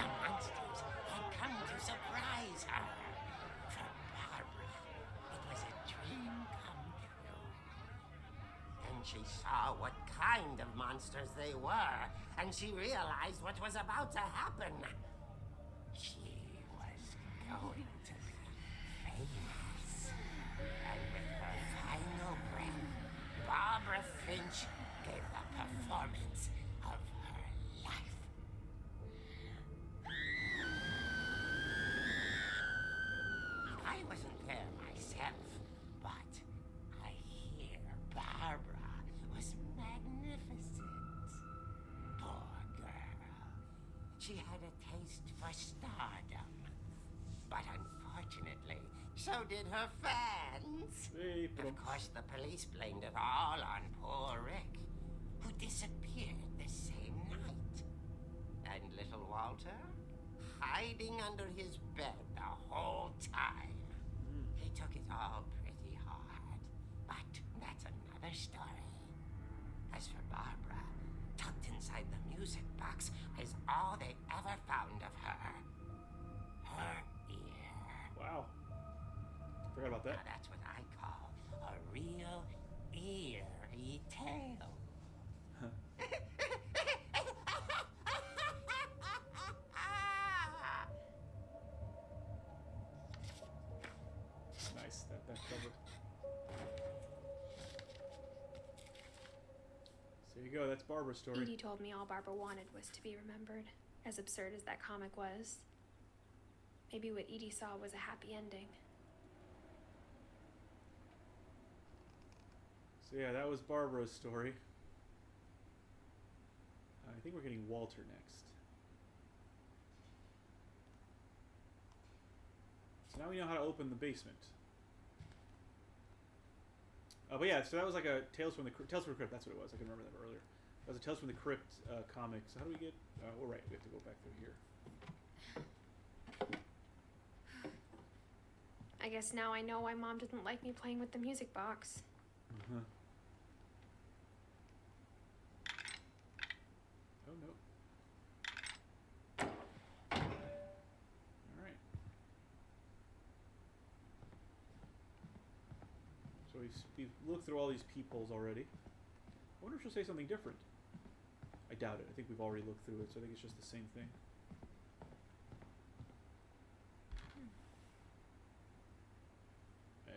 monsters had come to surprise her. For Barbara, it was a dream come true. Then she saw what kind of monsters they were, and she realized what was about to happen. She was going to be famous. And with her final breath, Barbara Finch gave the performance of her life. I wasn't there myself, but I hear Barbara was magnificent. Poor girl. She had a taste for stardom. But unfortunately, so did her fans. Hey, Of course, the police blamed it all on poor Rick, who disappeared the same night. And little Walter, hiding under his bed the whole time. He took it all pretty hard, but that's another story. As for Barbara, tucked inside the music box is all they ever found of her. Her ear. Wow. Forgot about Now that. that's what I call a real eerie tale. Nice, that back cover. So there you go, that's Barbara's story. Edie told me all Barbara wanted was to be remembered, as absurd as that comic was. Maybe what Edie saw was a happy ending. So yeah, that was Barbara's story. I think we're getting Walter next. So now we know how to open the basement. But yeah, so that was like a Tales from the Crypt. That's what it was. I can remember that earlier. That was a Tales from the Crypt comic. So how do we get? We're right. We have to go back through here. I guess now I know why Mom didn't like me playing with the music box. Uh-huh. Oh no. All right. So we've looked through all these peepholes already. I wonder if she'll say something different. I doubt it. I think we've already looked through it, so I think it's just the same thing.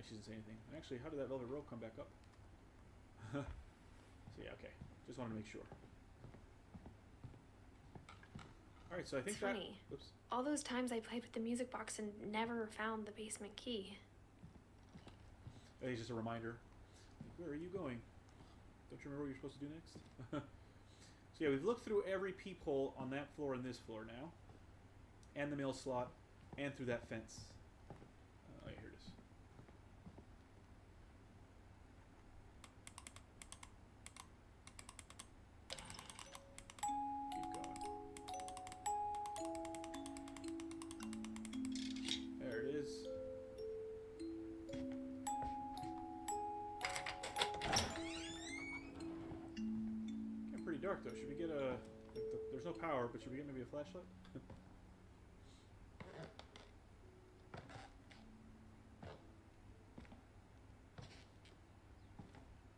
she doesn't say anything. Actually, how did that velvet rope come back up? So yeah, okay. Just wanted to make sure. Alright, so I think It's funny. Oops. All those times I played with the music box and never found the basement key. It's just a reminder. Like, where are you going? Don't you remember what you're supposed to do next? So yeah, we've looked through every peephole on that floor and this floor now. And the mail slot. And through that fence. Oh yeah, here it is. Keep going. There it is. Getting pretty dark though. Should we get a... there's no power, but should we get maybe a flashlight?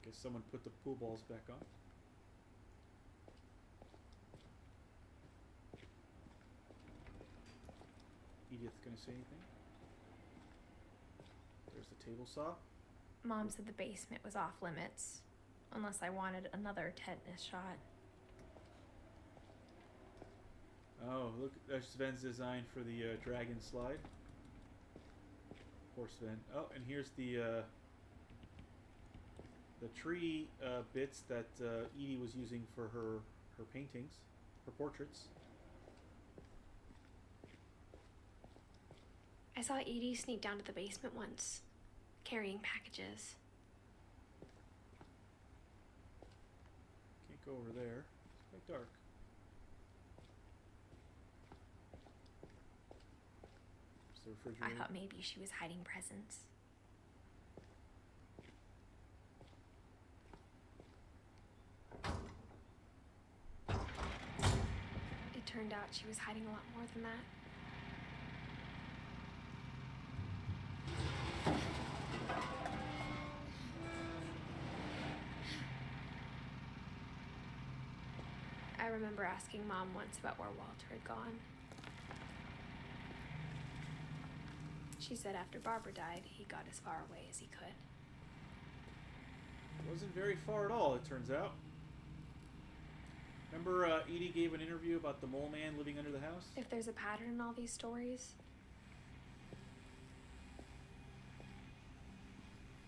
Guess someone put the pool balls back on. Edith gonna say anything? There's the table saw. Mom said the basement was off limits, unless I wanted another tetanus shot. Oh, look, that's Sven's design for the dragon slide. Poor Sven. Oh, and here's the tree bits that Edie was using for her paintings, her portraits. I saw Edie sneak down to the basement once, carrying packages. Can't go over there. It's quite dark. It's the I refrigerator. thought maybe she was hiding presents. It turned out she was hiding a lot more than that. I remember asking Mom once about where Walter had gone. She said after Barbara died, he got as far away as he could. Wasn't very far at all, it turns out. Remember Edie gave an interview about the mole man living under the house? If there's a pattern in all these stories,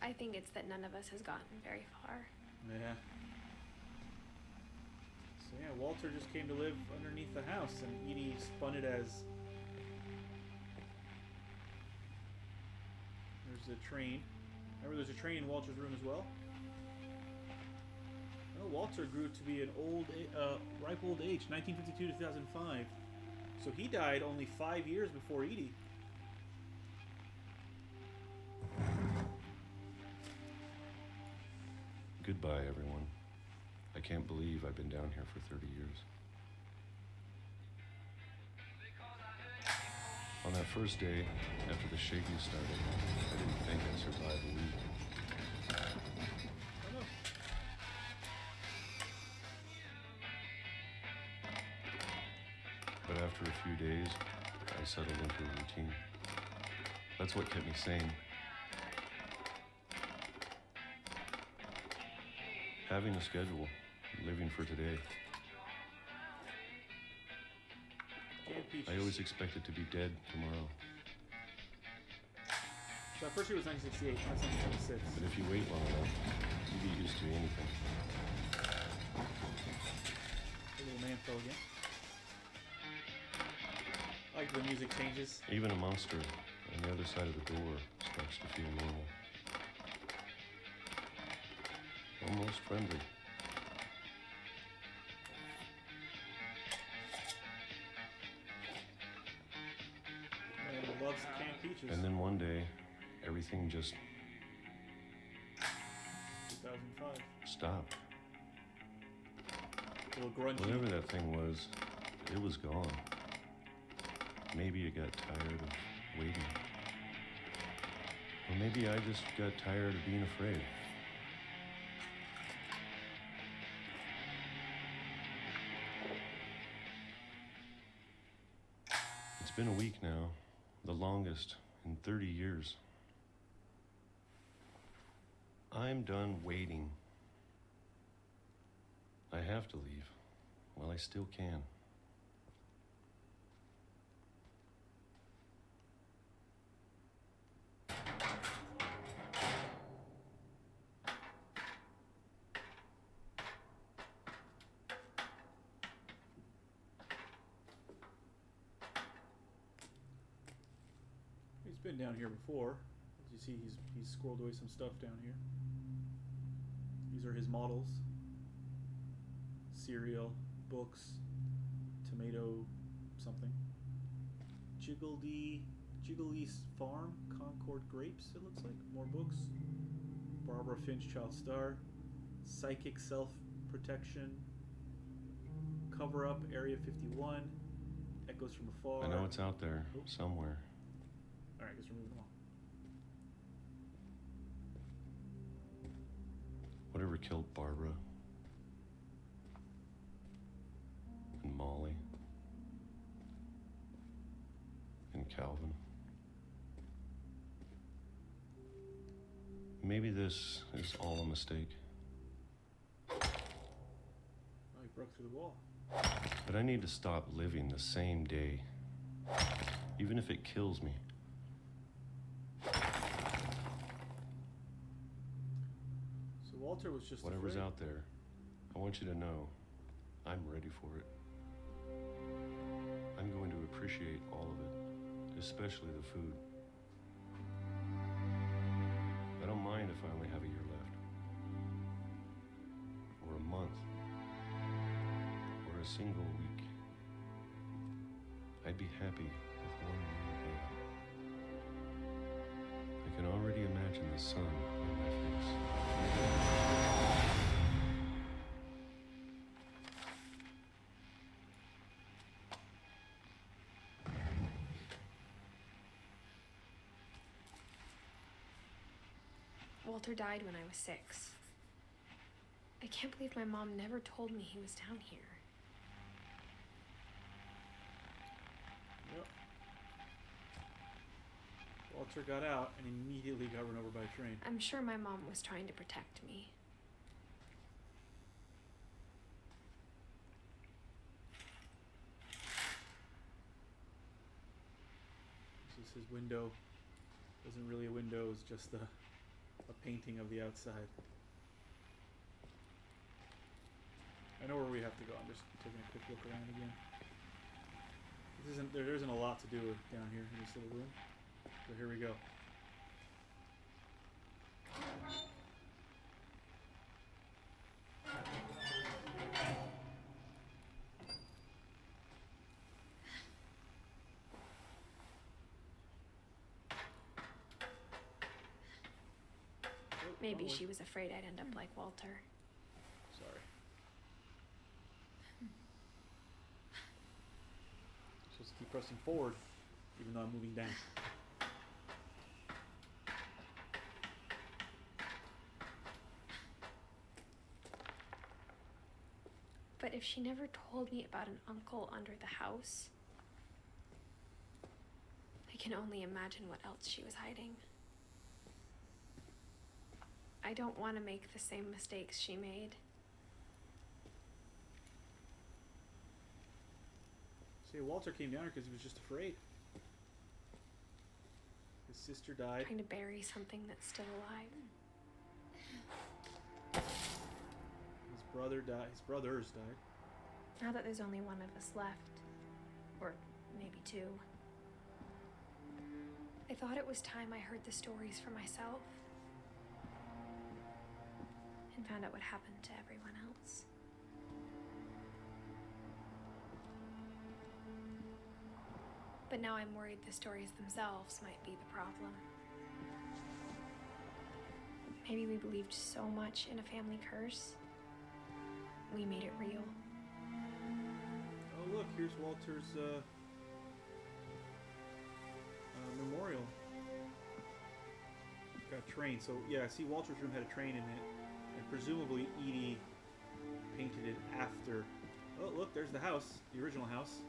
I think it's that none of us has gotten very far. Yeah. So yeah, Walter just came to live underneath the house, and Edie spun it as... There's a train. Remember there's a train in Walter's room as well? Well, Walter grew to be an ripe old age, 1952 to 2005. So he died only 5 years before Edie. Goodbye, everyone. I can't believe I've been down here for 30 years. On that first day, after the shaking started, I didn't think I'd survive a week. But after a few days, I settled into a routine. That's what kept me sane. Having a schedule, living for today. I always expected to be dead tomorrow. So at first it was 1968, not 1976. But if you wait long enough, you get used to anything. The little man fell again. I like the music changes. Even a monster on the other side of the door starts to feel normal. Almost friendly. And loves canned peaches. And then one day, everything just 2005. stopped. A little grungy. Whatever that thing was, it was gone. Maybe it got tired of waiting. Or maybe I just got tired of being afraid. It's been a week now, the longest in 30 years. I'm done waiting. I have to leave. Well, I still can. He's been down here before. As you see, he's squirreled away some stuff down here. These are his models. Cereal, books, tomato something. Jiggly's Farm, Concord Grapes, it looks like. More books. Barbara Finch, Child Star. Psychic Self-Protection. Cover Up, Area 51. Echoes from Afar. I know it's out there, somewhere. Alright, I guess we're moving along. Whatever killed Barbara and Molly and Calvin. Maybe this is all a mistake. Oh, he broke through the wall. But I need to stop living the same day, even if it kills me. So Walter was just Whatever's afraid. out there, I want you to know I'm ready for it. I'm going to appreciate all of it, especially the food. I don't mind if I only have a year left, or a month, or a single week. I'd be happy with one more day. I can already imagine the sun in my face. Walter died when I was 6. I can't believe my mom never told me he was down here. Yep. Walter got out and immediately got run over by a train. I'm sure my mom was trying to protect me. This is his window. Wasn't really a window, it was just a painting of the outside. I know where we have to go. I'm just taking a quick look around again. There isn't a lot to do down here in this little room. So here we go. Maybe she was afraid I'd end up like Walter. Sorry. I'm supposed to keep pressing forward, even though I'm moving down. But if she never told me about an uncle under the house, I can only imagine what else she was hiding. I don't want to make the same mistakes she made. See, Walter came down here because he was just afraid. His sister died. Trying to bury something that's still alive. His brother died. His brothers died. Now that there's only one of us left, or maybe 2, I thought it was time I heard the stories for myself and found out what happened to everyone else. But now I'm worried the stories themselves might be the problem. Maybe we believed so much in a family curse, we made it real. Oh look, here's Walter's memorial. Got a train. So yeah, see, Walter's room had a train in it, and presumably Edie painted it after. Oh look, there's the house, the original house.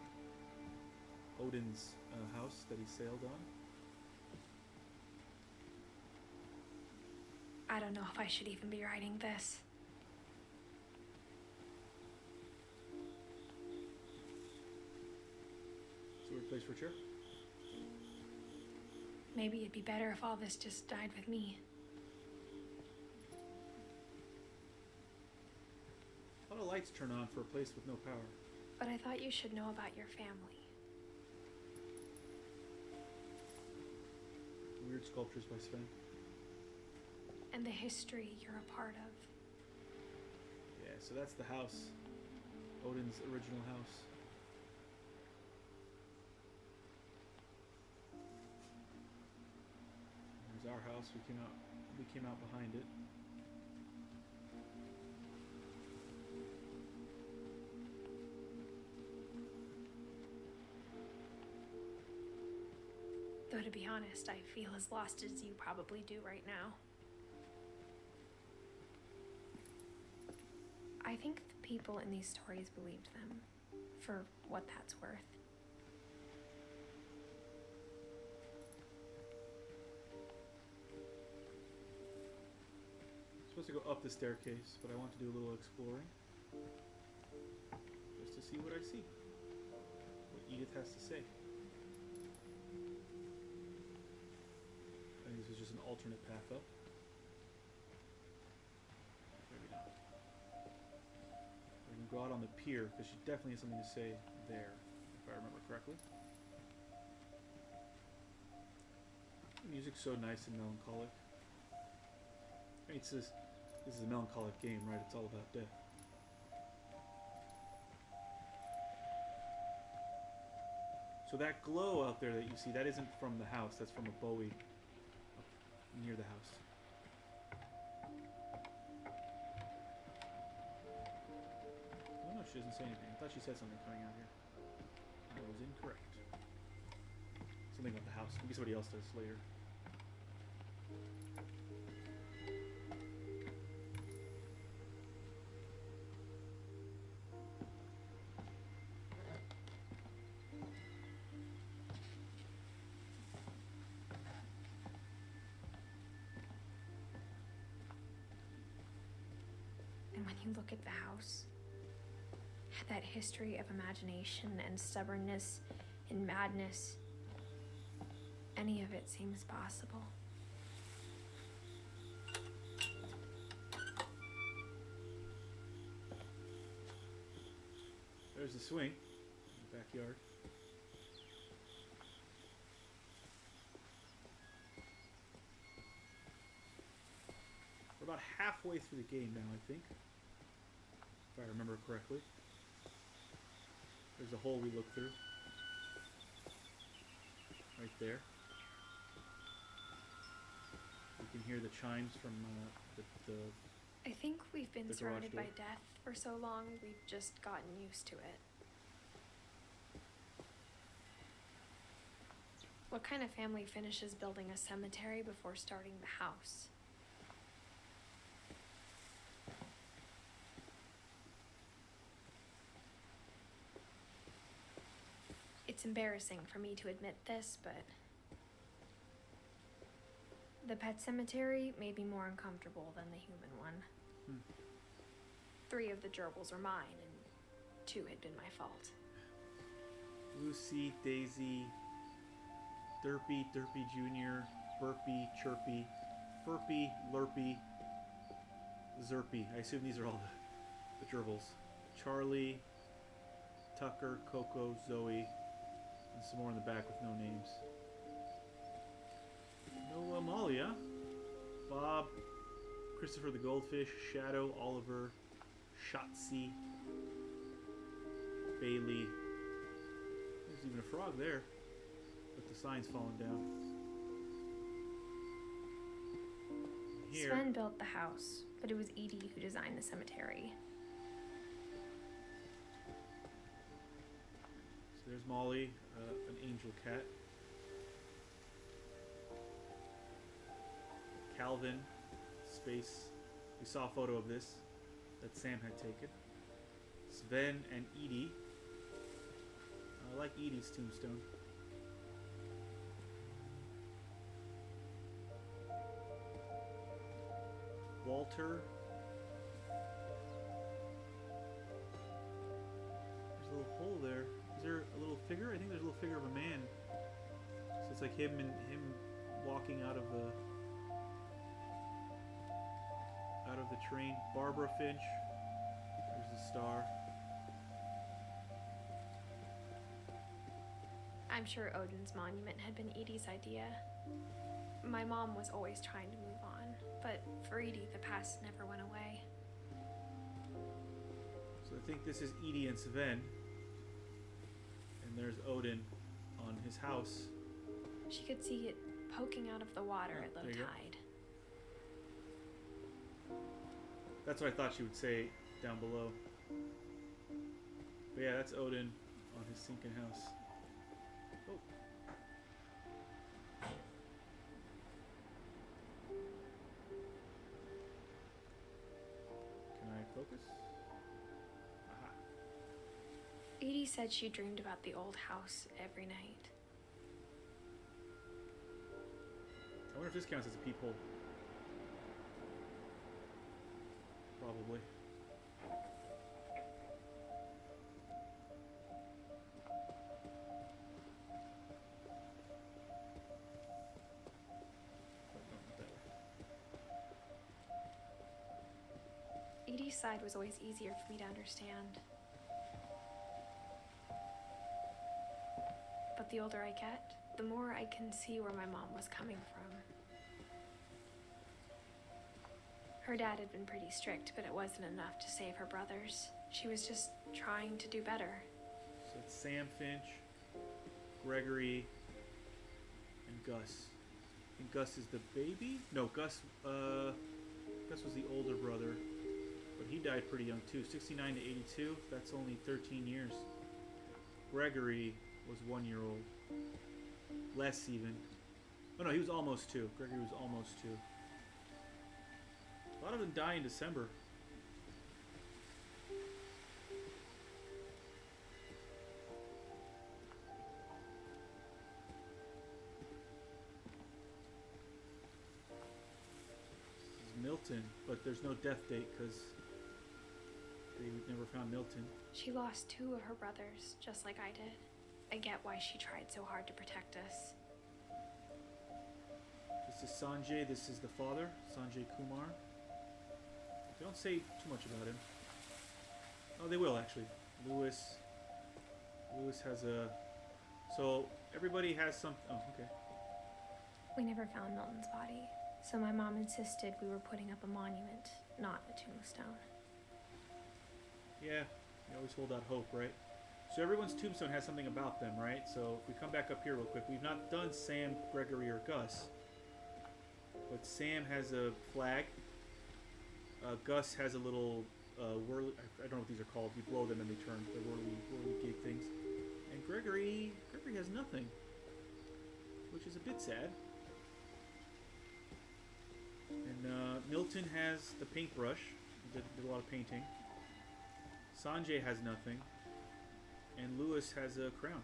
Odin's house that he sailed on. I don't know if I should even be writing this. It's a weird place for a chair. Maybe it'd be better if all this just died with me. A lot of lights turn on for a place with no power. But I thought you should know about your family. Weird sculptures by Sven. And the history you're a part of. Yeah, so that's the house. Odin's original house. There's our house. We came out behind it. Though to be honest, I feel as lost as you probably do right now. I think the people in these stories believed them, for what that's worth. I'm supposed to go up the staircase, but I want to do a little exploring. Just to see what I see. What Edith has to say. I think this was just an alternate path up. Maybe not. We're going to go out on the pier, because she definitely has something to say there, if I remember correctly. The music's so nice and melancholic. I mean, this is a melancholic game, right? It's all about death. So that glow out there that you see, that isn't from the house, that's from a Bowie up near the house. Oh no, she doesn't say anything. I thought she said something coming out here. I was incorrect. Something about the house. Maybe somebody else does later. And when you look at the house, that history of imagination and stubbornness and madness, any of it seems possible. There's the swing in the backyard. We're about halfway through the game now, I think. If I remember correctly. There's a hole we look through. Right there. You can hear the chimes from the I think we've been the garage surrounded by door. death for so long, we've just gotten used to it. What kind of family finishes building a cemetery before starting the house? It's embarrassing for me to admit this, but the pet cemetery made me more uncomfortable than the human one. 3 of the gerbils are mine, and 2 had been my fault. Lucy, Daisy, Derpy, Derpy Jr., Burpy, Chirpy, Furpy, Lurpy, Zerpy. I assume these are all the gerbils. Charlie, Tucker, Coco, Zoe, and some more in the back with no names. No Amalia, Bob, Christopher the Goldfish, Shadow, Oliver, Shotzi, Bailey. There's even a frog there, but the sign's fallen down. Here, Sven built the house, but it was Edie who designed the cemetery. so there's Molly, an angel cat. Calvin, space. We saw a photo of this that Sam had taken. Sven and Edie. I like Edie's tombstone. Walter. There's a little hole there. Is there a little figure? I think there's a little figure of a man. So it's like him walking out of the train. Barbara Finch. There's the star. I'm sure Odin's monument had been Edie's idea. My mom was always trying to move on, but for Edie, the past never went away. So I think this is Edie and Sven. And there's Odin on his house. She could see it poking out of the water at low there you go. tide. That's what I thought she would say down below. But yeah, that's Odin on his sinking house. Oh. Can I focus? Aha. Edie said she dreamed about the old house every night. I wonder if this counts as a peephole. Probably. Edie's side was always easier for me to understand. But the older I get, the more I can see where my mom was coming from. Her dad had been pretty strict, but it wasn't enough to save her brothers. She was just trying to do better. So it's Sam Finch, Gregory, and Gus. I think Gus is the baby? No, Gus was the older brother. But he died pretty young too. 69 to 82. That's only 13 years. Gregory was 1 year old. Less even. Oh no, he was almost 2. Gregory was almost 2. A lot of them die in December. This is Milton, but there's no death date because they never found Milton. She lost 2 of her brothers, just like I did. I get why she tried so hard to protect us. This is Sanjay. This is the father, Sanjay Kumar. They don't say too much about him. Oh, they will actually. Lewis has a... So, everybody has some... Oh, okay. We never found Milton's body, so my mom insisted we were putting up a monument, not a tombstone. Yeah, you always hold out hope, right? So everyone's tombstone has something about them, right? So if we come back up here real quick, we've not done Sam, Gregory, or Gus. But Sam has a flag. Gus has a little whirly... I don't know what these are called. You blow them and they turn. The whirly gig things. And Gregory has nothing. Which is a bit sad. And Milton has the paintbrush. He did a lot of painting. Sanjay has nothing. And Lewis has a crown.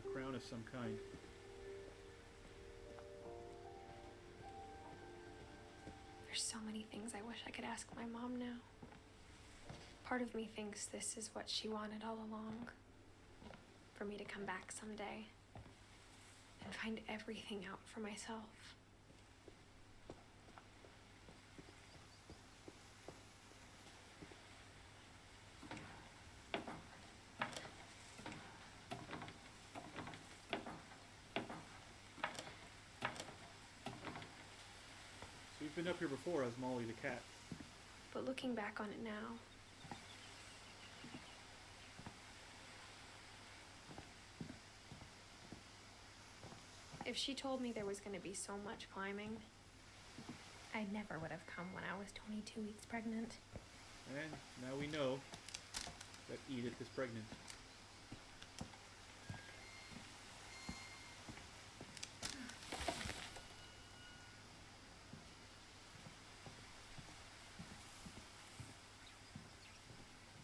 A crown of some kind. There's so many things I wish I could ask my mom now. Part of me thinks this is what she wanted all along. For me to come back someday and find everything out for myself. We've been up here before as Molly the cat. But looking back on it now, if she told me there was going to be so much climbing, I never would have come when I was 22 weeks pregnant. And now we know that Edith is pregnant.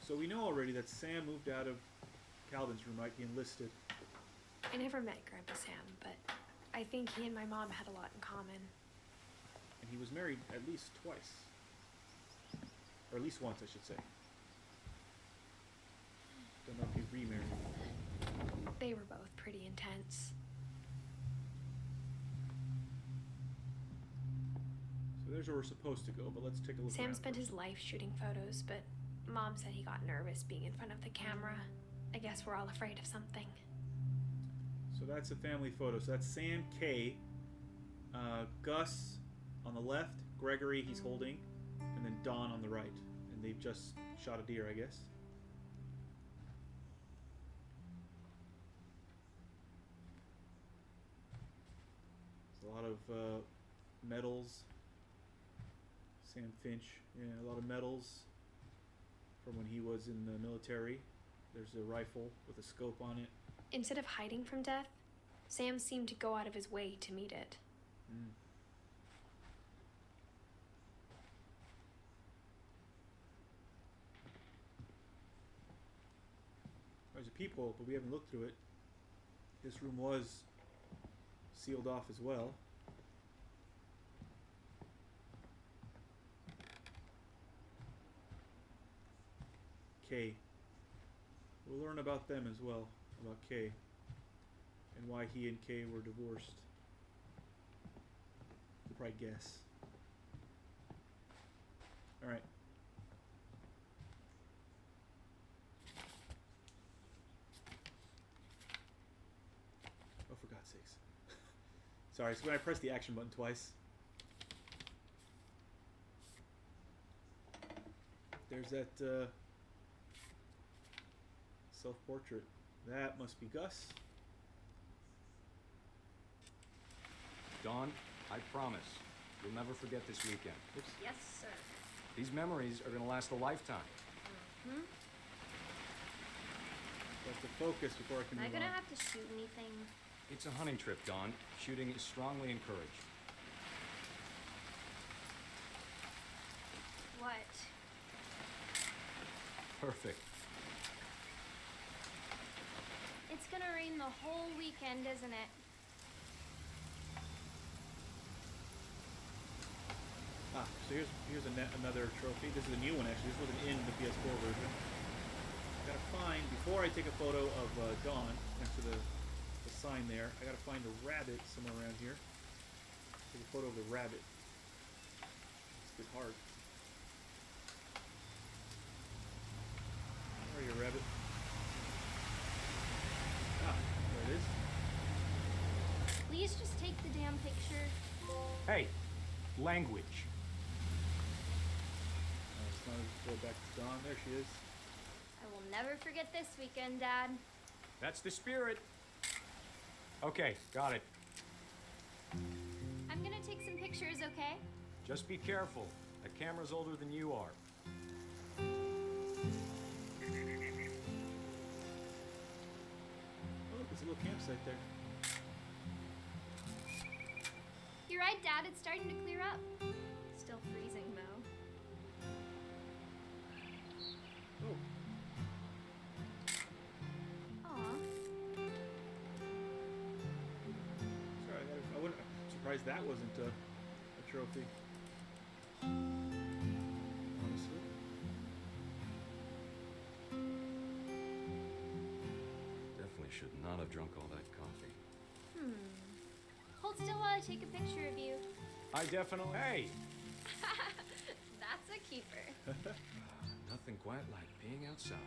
So we know already that Sam moved out of Calvin's room, right? He enlisted. I never met Grandpa Sam, but I think he and my mom had a lot in common. And he was married at least twice. Or at least once, I should say. Don't know if he remarried. They were both pretty intense. So there's where we're supposed to go, but let's take a look Sam around spent first. his life shooting photos, but Mom said he got nervous being in front of the camera. I guess we're all afraid of something. So that's a family photo. So that's Sam, Kay, Gus on the left, Gregory he's holding, and then Don on the right. And they've just shot a deer, I guess. There's a lot of medals. Sam Finch, yeah, a lot of medals from when he was in the military. There's a rifle with a scope on it. Instead of hiding from death, Sam seemed to go out of his way to meet it. Mm. There's a peephole, but we haven't looked through it. This room was sealed off as well. Kay. We'll learn about them as well, about Kay, and why he and Kay were divorced. You'll probably guess. Alright. Oh, for God's sakes. Sorry, so when I press the action button twice. There's that self-portrait. That must be Gus. Dawn, I promise, you'll never forget this weekend. Oops. Yes, sir. These memories are gonna last a lifetime. Hmm? Got to focus before I can Am I move gonna on. have to shoot anything? It's a hunting trip, Dawn. Shooting is strongly encouraged. What? Perfect. It's gonna rain the whole weekend, isn't it? Ah, so here's another trophy. This is a new one actually. This wasn't in the PS4 version. Gotta find, before I take a photo of Dawn next to the sign there, I gotta find a rabbit somewhere around here. Take a photo of the rabbit. It's a bit hard. Where are you, rabbit? Ah, there it is. Please just take the damn picture. Hey, language. Let's not go back to Dawn. There she is. I will never forget this weekend, Dad. That's the spirit. Okay, got it. I'm gonna take some pictures, okay? Just be careful. That camera's older than you are. Oh, look, there's a little campsite there. You're right, Dad. It's starting to clear up. Still freezing, though. Oh, Aw. sorry. I wouldn't. I'm surprised that wasn't a trophy. Honestly. Definitely should not have drunk all that coffee. Hold still while I take a picture of you. I definitely. Hey! That's a keeper. Nothing quite like being outside.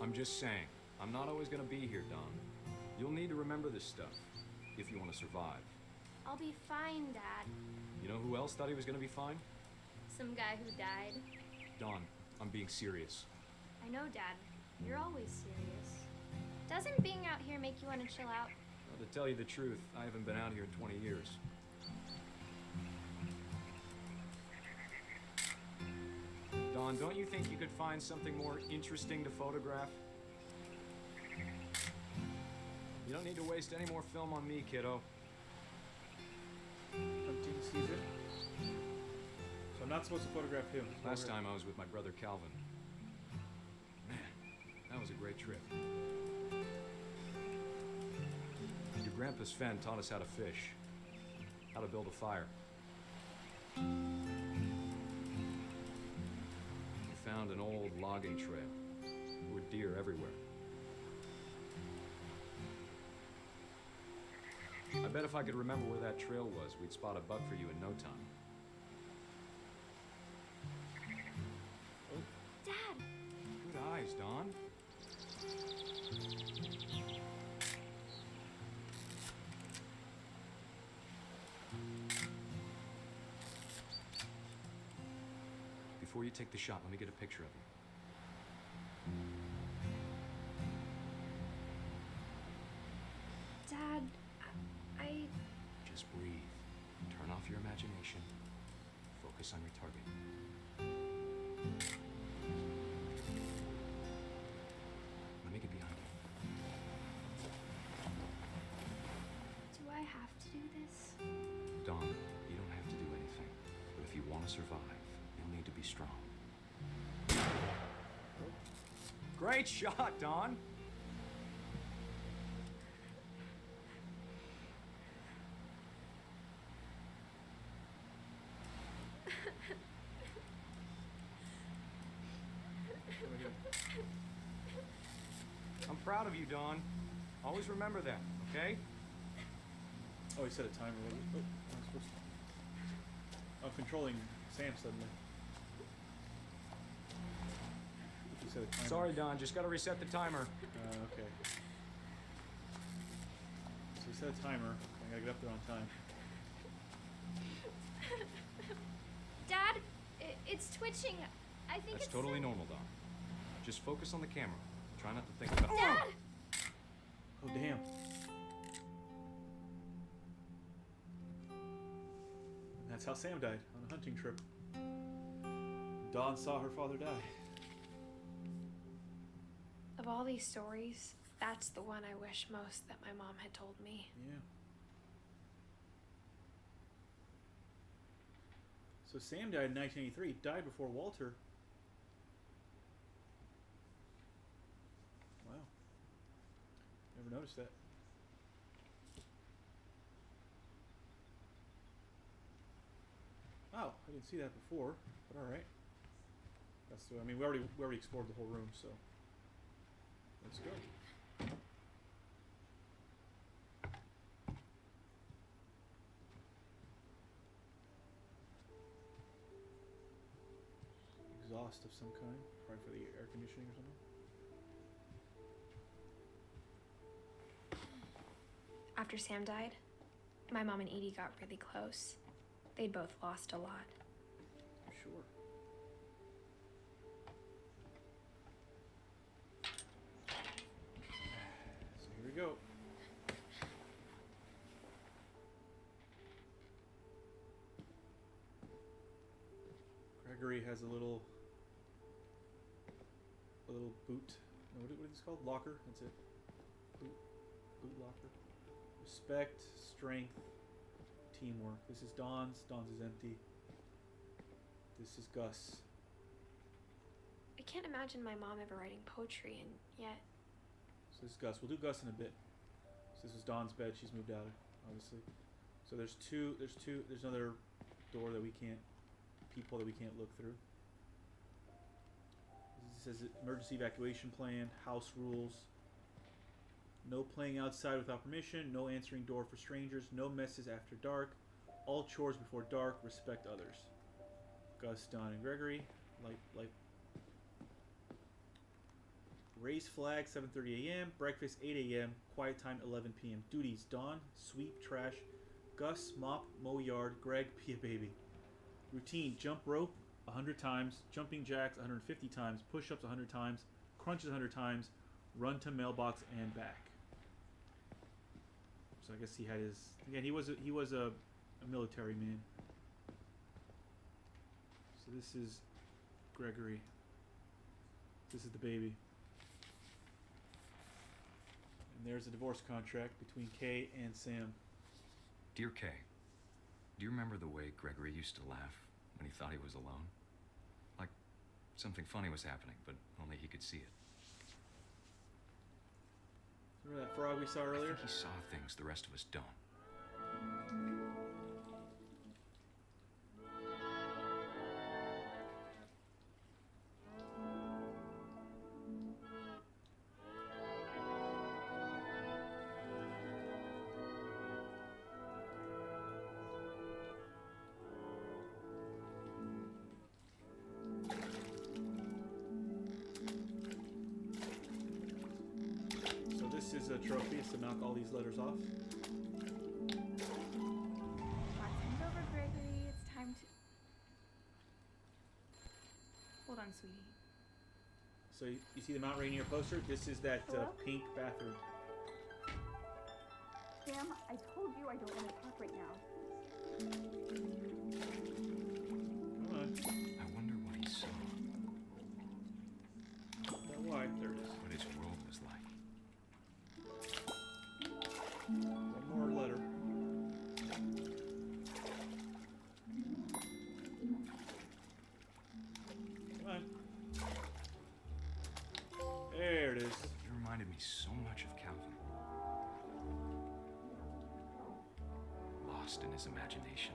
I'm just saying, I'm not always gonna be here, Don. You'll need to remember this stuff if you want to survive. I'll be fine, Dad. You know who else thought he was gonna be fine? Some guy who died. Don, I'm being serious. I know, Dad. You're always serious. Doesn't being out here make you want to chill out? Well, to tell you the truth, I haven't been out here in 20 years. Don, don't you think you could find something more interesting to photograph? You don't need to waste any more film on me, kiddo. Hunting season. So I'm not supposed to photograph him. Last time I was with my brother Calvin. Man, that was a great trip. Your grandpa Sven taught us how to fish, how to build a fire. found an old logging trail. There were deer everywhere. I bet if I could remember where that trail was, we'd spot a buck for you in no time. Dad! Good eyes, Dawn. Before you take the shot, let me get a picture of you. Dad, I... Just breathe. Turn off your imagination. Focus on your target. Let me get behind you. Do I have to do this? Dawn, you don't have to do anything. But if you want to survive, you'll need to be strong. Great shot, Dawn! I'm proud of you, Dawn. Always remember that, okay? Oh, he set a timer. Oh, I'm supposed to... I'm controlling Sam suddenly. He set a timer. Sorry, Dawn. Just gotta reset the timer. Okay. So he set a timer. I gotta get up there on time. Dad, it's twitching. I think That's it's... totally normal, Dawn. Just focus on the camera. Try not to think about... Dad! Oh, damn. And that's how Sam died, on a hunting trip. Dawn saw her father die. Of all these stories, that's the one I wish most that my mom had told me. Yeah. So Sam died in 1983. Died before Walter. Wow. Never noticed that. Oh, I didn't see that before, but all right. That's the. I mean, we already explored the whole room, so let's go. Exhaust of some kind, probably for the air conditioning or something. After Sam died, my mom and Edie got really close. They'd both lost a lot. I'm sure. So here we go. Gregory has a little boot. No, what is this called? Locker. That's it. Boot locker. Respect, strength, teamwork. This is Dawn's. Dawn's is empty. This is Gus. I can't imagine my mom ever writing poetry, and yet... So this is Gus. We'll do Gus in a bit. So this is Dawn's bed. She's moved out, obviously. So there's another door that we can't, people that we can't look through. This says emergency evacuation plan, house rules. No playing outside without permission. No answering door for strangers. No messes after dark. All chores before dark. Respect others. Gus, Dawn, and Gregory. Like. Raise flag 7:30 a.m. Breakfast 8 a.m. Quiet time 11 p.m. Duties: Dawn, sweep, trash. Gus, mop, mow yard. Greg, pee a baby. Routine: jump rope 100 times. Jumping jacks 150 times. Push-ups 100 times. Crunches 100 times. Run to mailbox and back. So I guess he had his. Again, he was a military man. So this is Gregory. This is the baby. And there's a divorce contract between Kay and Sam. Dear Kay, do you remember the way Gregory used to laugh when he thought he was alone? Like something funny was happening, but only he could see it. Remember that frog we saw earlier? I think he saw things the rest of us don't. this is a trophy. It's to knock all these letters off. Time's over, Gregory. It's time to... Hold on, sweetie. So you see the Mount Rainier poster? This is that pink bathroom. Sam, I told you I don't want to talk right now. Come on. I wonder what he saw. Why? There it is. What his world was like. One more letter. Come on. There it is. He reminded me so much of Calvin. Lost in his imagination.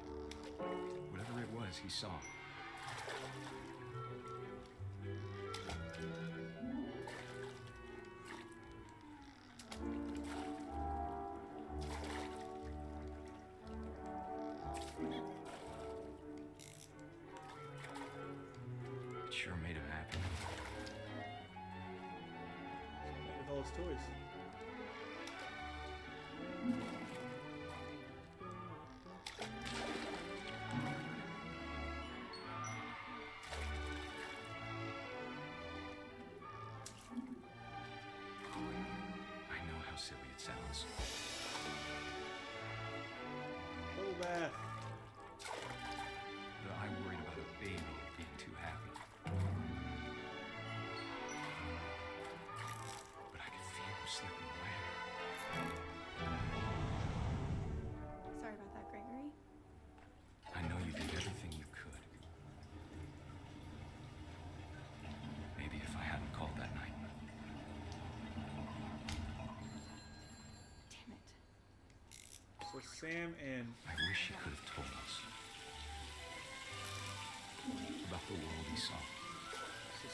Whatever it was he saw. It sure made him happy. With all his toys. I know how silly it sounds. Bubble bath. But I worried about a baby being too happy. But I could feel him slipping away. Sorry about that, Gregory. I know you did everything you could. Maybe if I hadn't called that night. Damn it. So Sam and I wish he could have told us about the world he saw.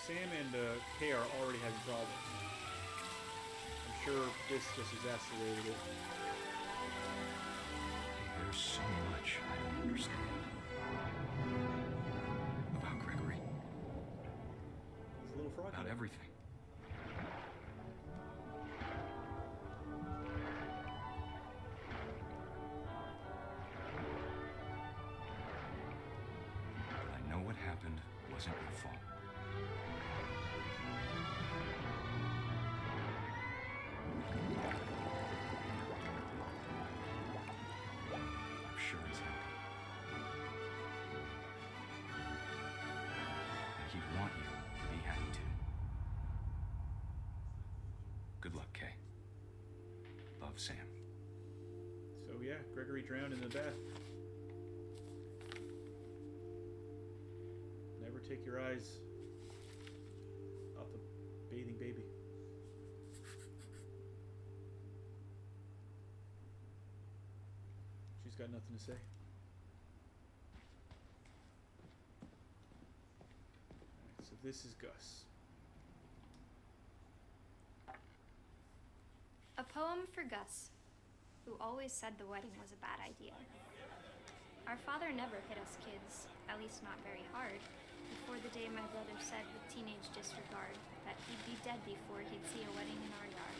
Sam and Kay are already having problems. I'm sure this just exacerbated it. There's so much I don't understand about Gregory, He's a little froggy. about everything. But I know what happened wasn't your fault. I'm sure he's happy. And he'd want you to be happy too. Good luck, Kay. Love, Sam. So yeah, Gregory drowned in the bath. Never take your eyes off the bathing baby. She's got nothing to say. Alright, so this is Gus. A poem for Gus, who always said the wedding was a bad idea. Our father never hit us kids, at least not very hard, before the day my brother said with teenage disregard that he'd be dead before he'd see a wedding in our yard.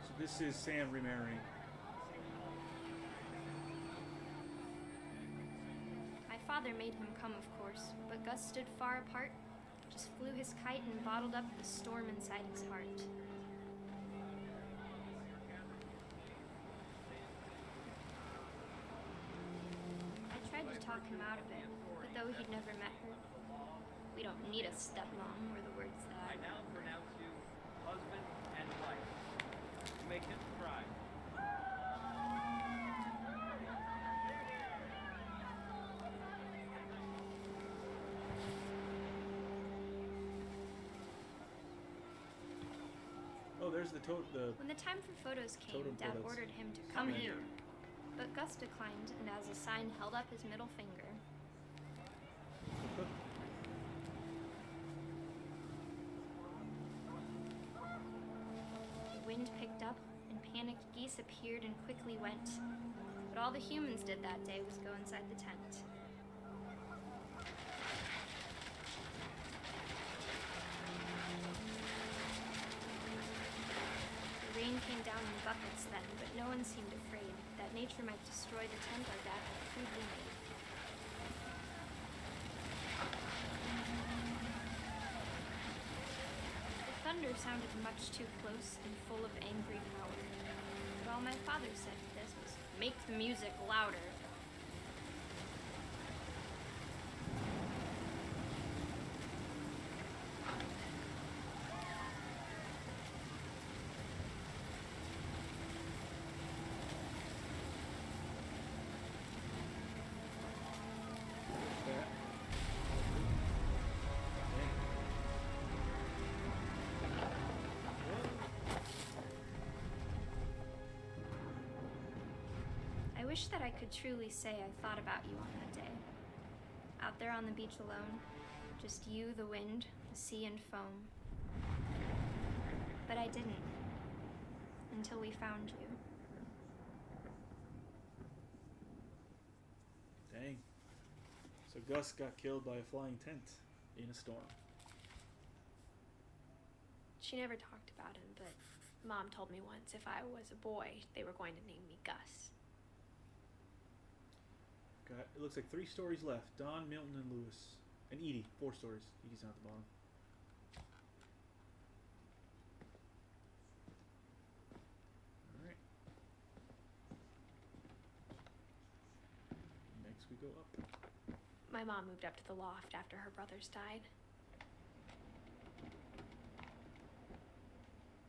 So this is Sam remarrying. My father made him come, of course, but Gus stood far apart, just flew his kite and bottled up the storm inside his heart. I tried to talk him out of it, but though he'd never met her, we don't need a stepmom, were the words that I now pronounce you husband and wife. Make him cry. Oh, there's the When the time for photos came, totem Dad photos. ordered him to come here. But Gus declined, and as a sign held up his middle finger. The wind picked up, and panicked geese appeared and quickly went. But all the humans did that day was go inside the tent. buckets then, but no one seemed afraid that nature might destroy the tent our dad had crudely made. The thunder sounded much too close and full of angry power. But all my father said to this was, "Make the music louder." I wish that I could truly say I thought about you on that day. Out there on the beach alone, just you, the wind, the sea and foam. But I didn't, until we found you. Dang. So Gus got killed by a flying tent in a storm. She never talked about him, but Mom told me once if I was a boy, they were going to name me Gus. Got, it looks like 3 stories left. Don, Milton, and Lewis. And Edie. 4 stories. Edie's not at the bottom. Alright. Next we go up. My mom moved up to the loft after her brothers died.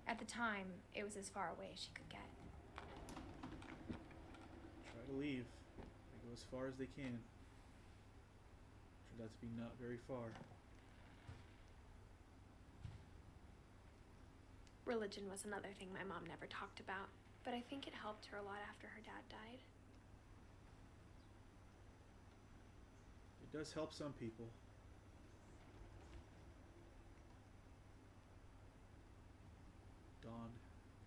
At the time, it was as far away as she could get. Try to leave. They go as far as they can. Turned out to be not very far. Religion was another thing my mom never talked about, but I think it helped her a lot after her dad died. It does help some people. Dawn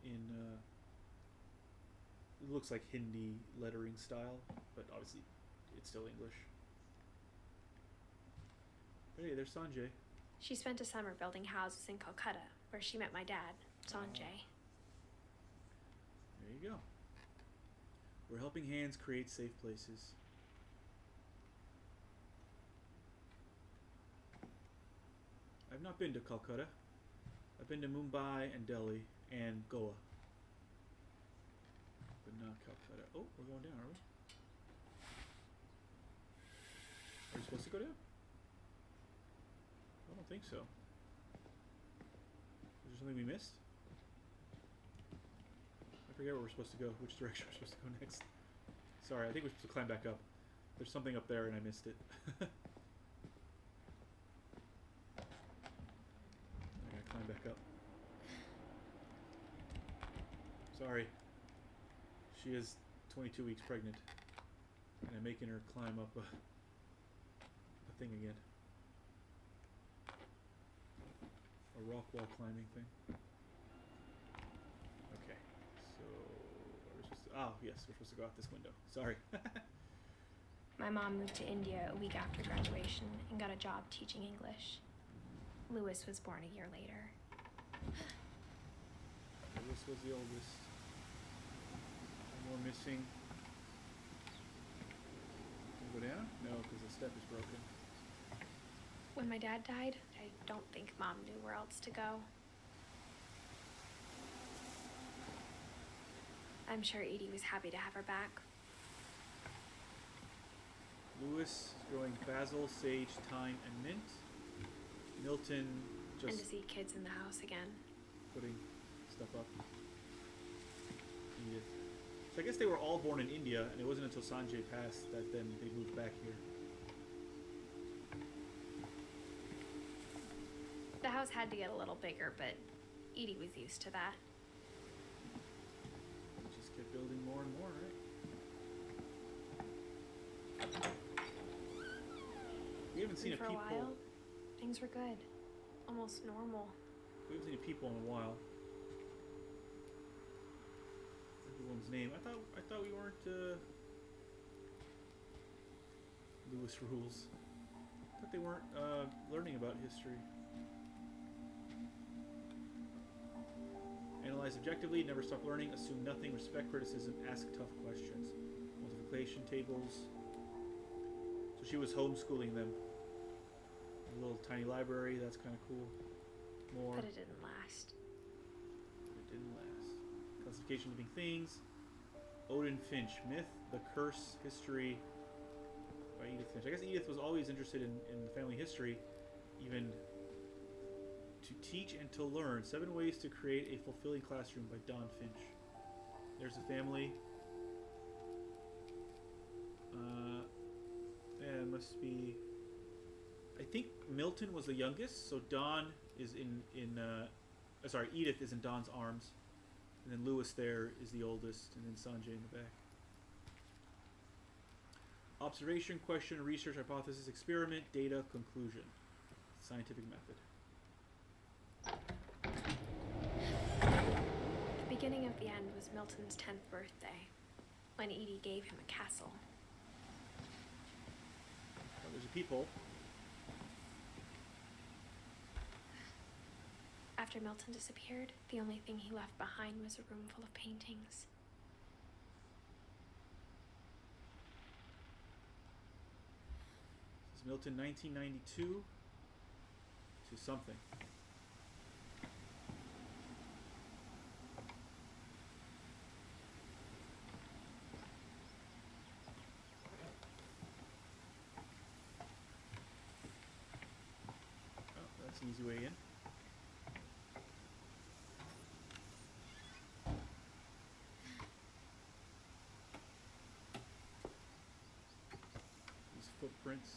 in it looks like Hindi lettering style, but obviously it's still English. Hey, there's Sanjay. She spent a summer building houses in Calcutta, where she met my dad, Sanjay. There you go. We're helping hands create safe places. I've not been to Calcutta. I've been to Mumbai and Delhi and Goa. But not Calcutta. Oh, we're going down, are we? Are we supposed to go down? I don't think so. Is there something we missed? I forget where we're supposed to go, which direction we're supposed to go next. Sorry, I think we're supposed to climb back up. There's something up there and I missed it. I gotta climb back up. Sorry. She is 22 weeks pregnant. And I'm making her climb up a thing again. A rock wall climbing thing. Okay. So, we're supposed to, oh, yes, we're supposed to go out this window. Sorry. My mom moved to India a week after graduation and got a job teaching English. Lewis was born a year later. Lewis was the oldest. One more missing. Can we go down? No, because the step is broken. When my dad died, I don't think Mom knew where else to go. I'm sure Edie was happy to have her back. Lewis is growing basil, sage, thyme, and mint. Milton just And to see kids in the house again. putting stuff up. Edith. So I guess they were all born in India, and it wasn't until Sanjay passed that then they moved back here. The house had to get a little bigger, but Edie was used to that. Just kept building more and more, right? We haven't seen And a for people. a while, things were good. Almost normal. We haven't seen a people in a while. Everyone's name. I thought we weren't Lewis rules. I thought they weren't learning about history. Analyze objectively, never stop learning, assume nothing, respect criticism, ask tough questions. Multiplication tables. So she was homeschooling them. A little tiny library, that's kind of cool. More. But it didn't last. It didn't last. Classification of living things. Odin Finch, Myth, the Curse, History by Edith Finch. I guess Edith was always interested in the family history, even to teach and to learn. 7 Ways to Create a Fulfilling Classroom by Don Finch. There's the family. Yeah, it must be... I think Milton was the youngest, so Don is Edith is in Don's arms. And then Lewis there is the oldest, and then Sanjay in the back. Observation, question, research, hypothesis, experiment, data, conclusion. Scientific method. The beginning of the end was Milton's 10th birthday, when Edie gave him a castle. Well, there's a peephole. After Milton disappeared, the only thing he left behind was a room full of paintings. This is Milton 1992 to something. Oh, that's an easy way in. Footprints.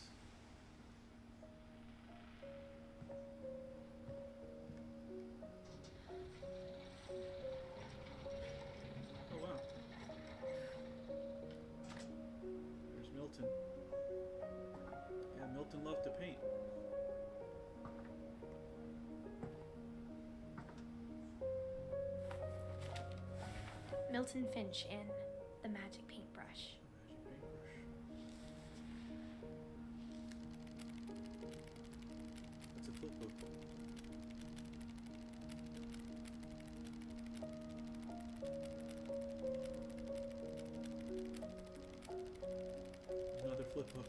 Oh wow. There's Milton. Yeah, Milton loved to paint. Milton Finch in The Magic Paintbrush. That's a flip book. Another flip book.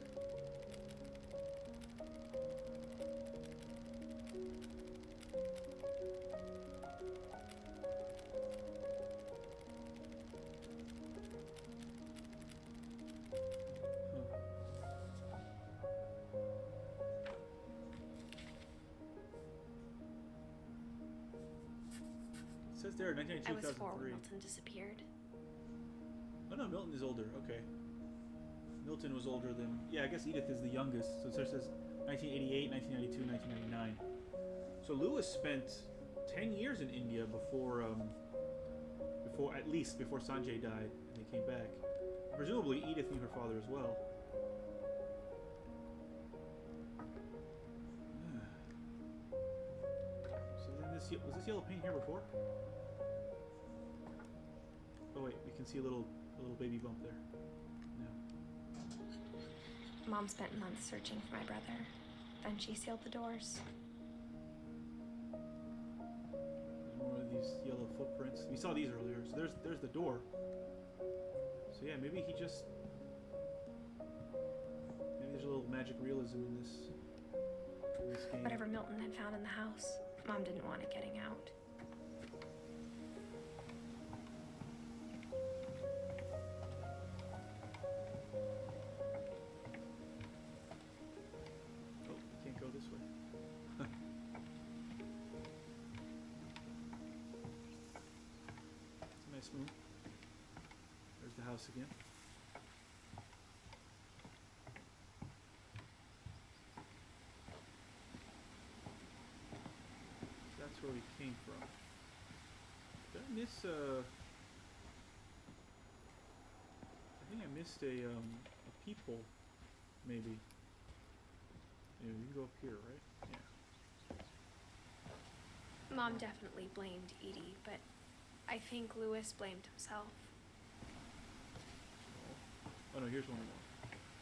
It says there, 1992, I was 4 when 2003. Milton disappeared. Oh no, Milton is older. Okay. Milton was older than... Yeah, I guess Edith is the youngest. So it says 1988, 1992, 1999. So Lewis spent 10 years in India before at least before Sanjay died and they came back. Presumably Edith knew her father as well. So then was this yellow paint here before? Oh wait, we can see a little baby bump there. Mom spent months searching for my brother. Then she sealed the doors. More of these yellow footprints. We saw these earlier. So there's the door. So yeah, maybe he just... Maybe there's a little magic realism in this game. Whatever Milton had found in the house, Mom didn't want it getting out. Oh, can't go this way. It's a nice move. There's the house again. That's where we came from. Did I miss I think I missed a peephole, maybe. Yeah, we can go up here, right? Yeah. Mom definitely blamed Edie, but I think Lewis blamed himself. Oh no, here's one more.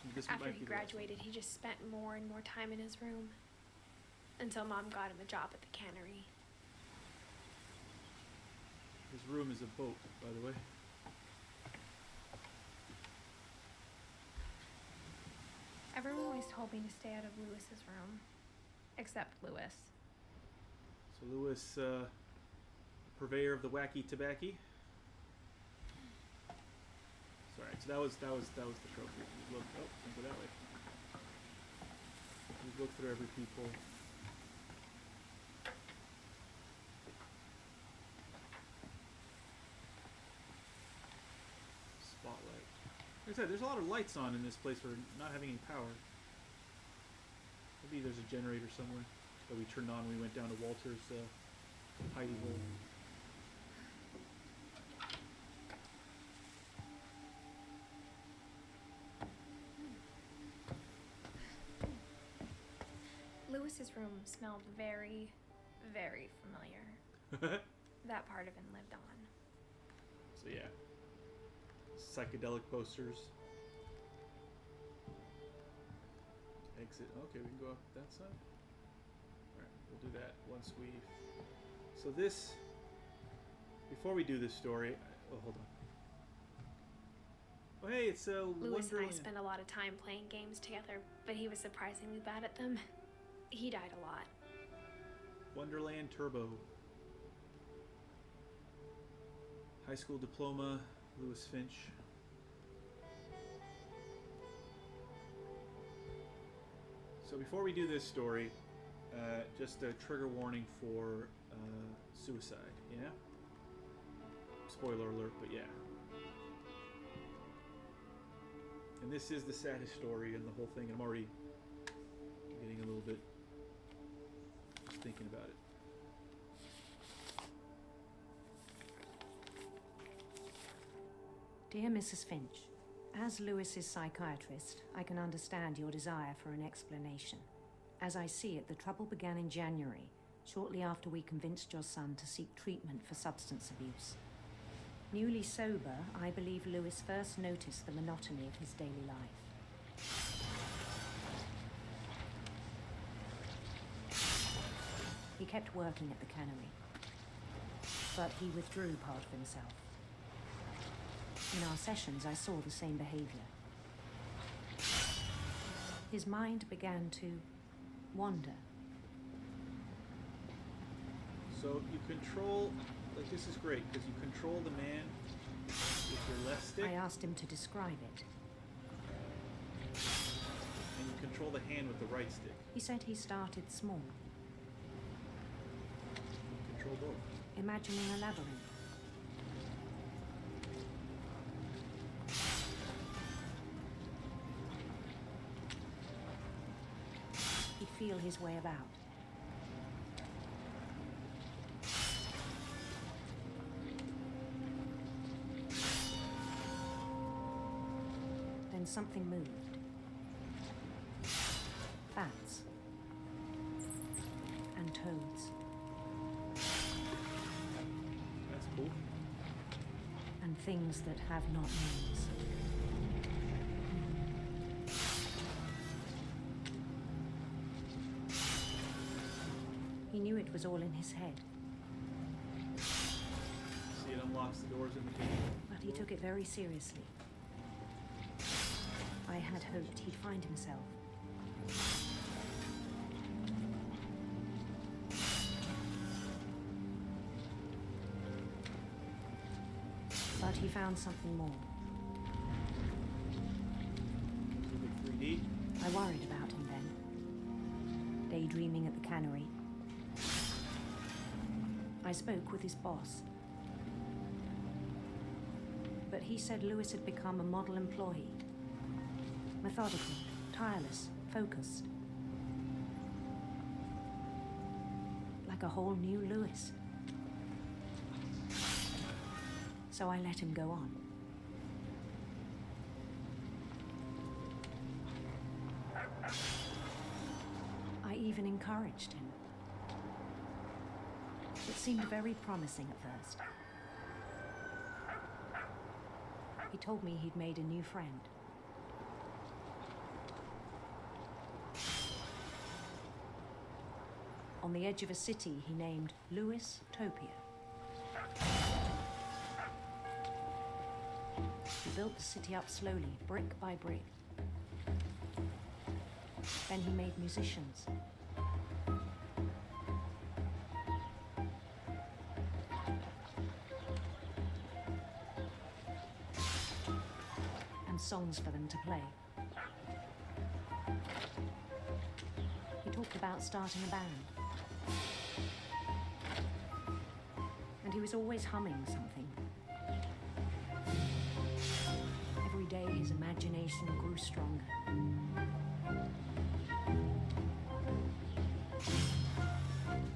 So this After might he be the last one. graduated, he just spent more and more time in his room. Until Mom got him a job at the cannery. His room is a boat, by the way. Everyone always told me to stay out of Lewis's room. Except Lewis. So Lewis, purveyor of the wacky tobacco. Sorry, so that was the trophy. We look, oh, can't go that way. We look through every people. Spotlight. Like I said, there's a lot of lights on in this place for not having any power. Maybe there's a generator somewhere that we turned on when we went down to Walter's hidey hole. Lewis's room smelled very, very familiar. That part of him lived on. So yeah. Psychedelic posters. Exit. Okay, we can go up that side. Alright, we'll do that once we... So this... Before we do this story... Oh, hold on. Oh, hey, it's Lewis and I Wonderland. spent a lot of time playing games together, but he was surprisingly bad at them. He died a lot. Wonderland Turbo. High school diploma, Lewis Finch. So before we do this story, just a trigger warning for suicide, yeah? Spoiler alert, but yeah. And this is the saddest story in the whole thing, and I'm already getting a little bit just thinking about it. Dear Mrs. Finch, as Lewis's psychiatrist, I can understand your desire for an explanation. As I see it, the trouble began in January, shortly after we convinced your son to seek treatment for substance abuse. Newly sober, I believe Lewis first noticed the monotony of his daily life. He kept working at the cannery, but he withdrew part of himself. In our sessions, I saw the same behavior. His mind began to wander. So you control, like this is great, because you control the man with your left stick. I asked him to describe it. And you control the hand with the right stick. He said he started small, You control both. imagining a labyrinth. He'd feel his way about. Then something moved. Bats. And toads. That's cool. And things that have not names. He knew it was all in his head, See, it unlocks the doors in the cave. but he took it very seriously. I had hoped he'd find himself. But he found something more. Big 3D. I worried about him then, daydreaming at the cannery. I spoke with his boss, but he said Lewis had become a model employee. Methodical, tireless, focused. Like a whole new Lewis. So I let him go on. I even encouraged him. It seemed very promising at first. He told me he'd made a new friend. On the edge of a city he named Lewis Topia. He built the city up slowly, brick by brick. Then he made musicians. And songs for them to play. He talked about starting a band. And he was always humming something. Every day his imagination grew stronger.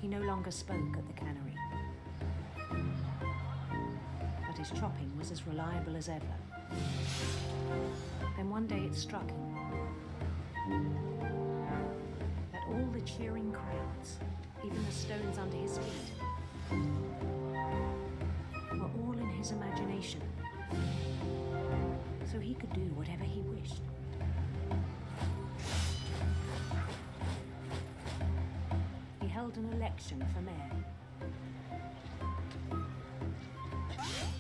He no longer spoke at the cannery. But his chopping was as reliable as ever. Then one day it struck him that all the cheering crowds, even the stones under his feet, were all in his imagination. So he could do whatever he wished. He held an election for mayor.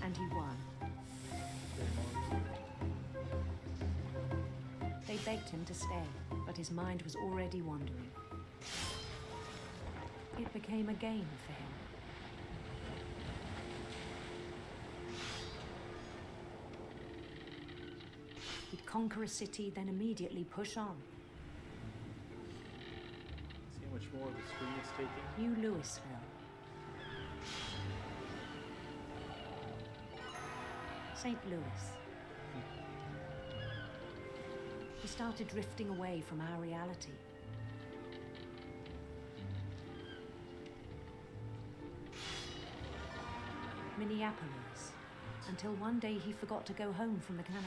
And he won. They begged him to stay, but his mind was already wandering. It became a game for him. He'd conquer a city, then immediately push on. See how much more of the screen it's taking? New Louisville. St. Louis. He started drifting away from our reality. Minneapolis, until one day he forgot to go home from the cannery.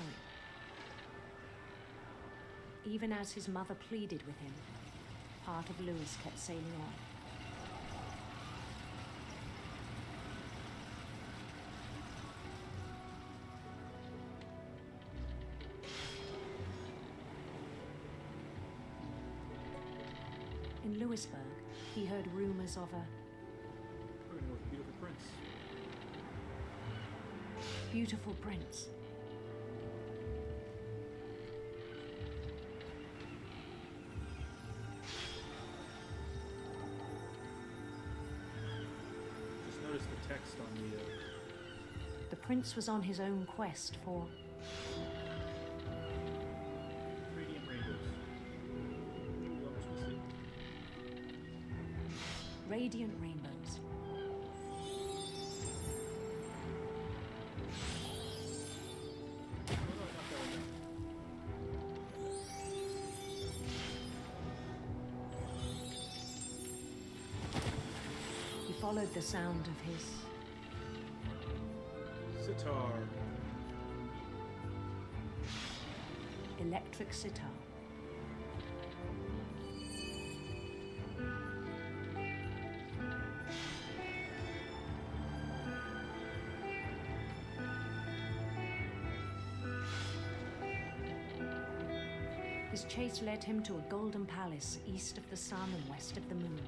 Even as his mother pleaded with him, part of Louis kept sailing on. In Louisburg, he heard rumors of a Beautiful prince. Beautiful prince. Just notice the text on the... The prince was on his own quest for Radiant rainbows. You almost missed it. radiant rainbows. He followed the sound of his sitar. Electric sitar. His chase led him to a golden palace east of the sun and west of the moon.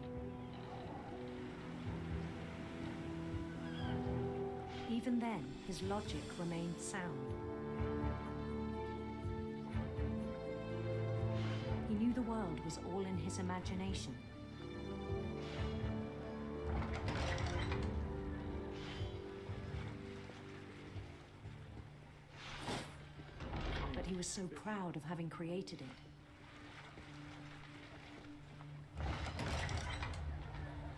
Even then, his logic remained sound. He knew the world was all in his imagination. But he was so proud of having created it.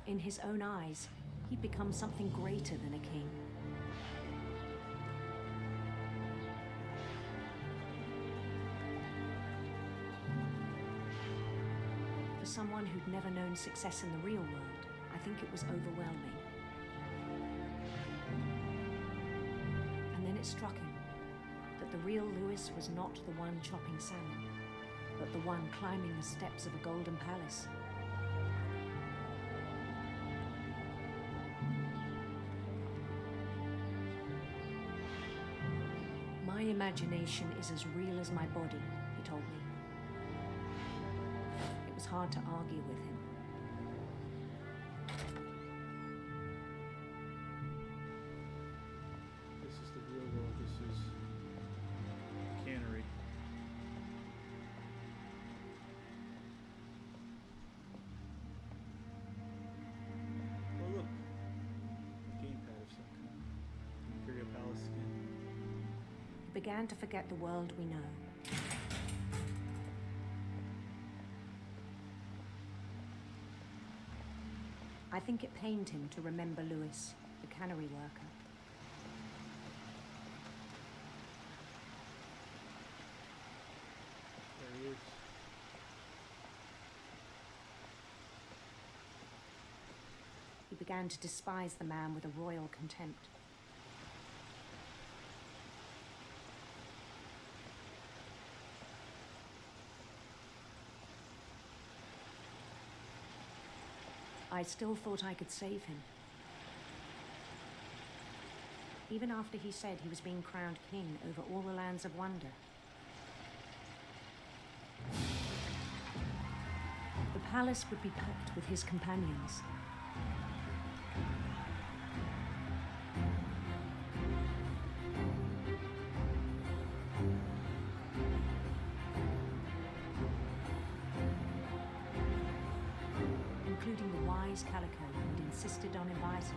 In his own eyes, he'd become something greater than a king. For someone who'd never known success in the real world, I think it was overwhelming. And then it struck him that the real Louis was not the one chopping salmon, but the one climbing the steps of a golden palace. My imagination is as real as my body, he told me. It was hard to argue with him. This is the real world. This is began to forget the world we know. I think it pained him to remember Lewis, the cannery worker. There he is. He began to despise the man with a royal contempt. I still thought I could save him. Even after he said he was being crowned king over all the lands of wonder. The palace would be packed with his companions. Including the wise Calico who'd insisted on inviting him.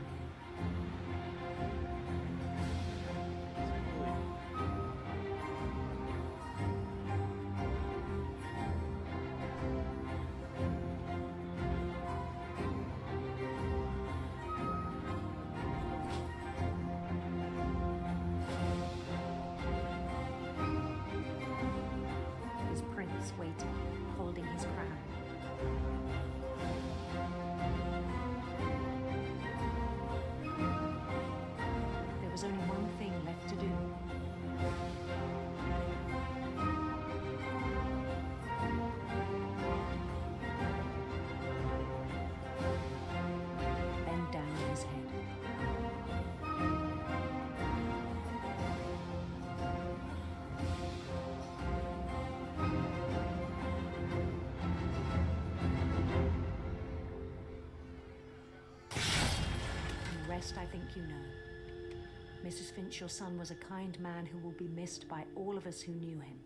His prince waited, holding his crown. There was only one thing left to do. Bend down his head. And the rest I think you know. Mrs. Finch, your son was a kind man who will be missed by all of us who knew him.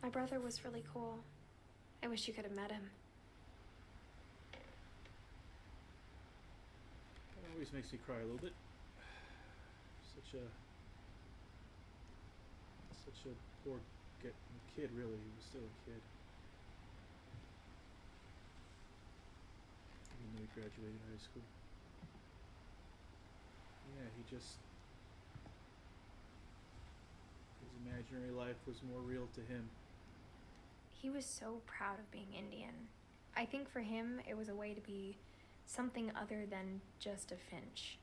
My brother was really cool. I wish you could have met him. It always makes me cry a little bit. Such a poor kid, really. He was still a kid. Even though he graduated high school. Yeah, his imaginary life was more real to him. He was so proud of being Indian. I think for him, it was a way to be something other than just a Finch.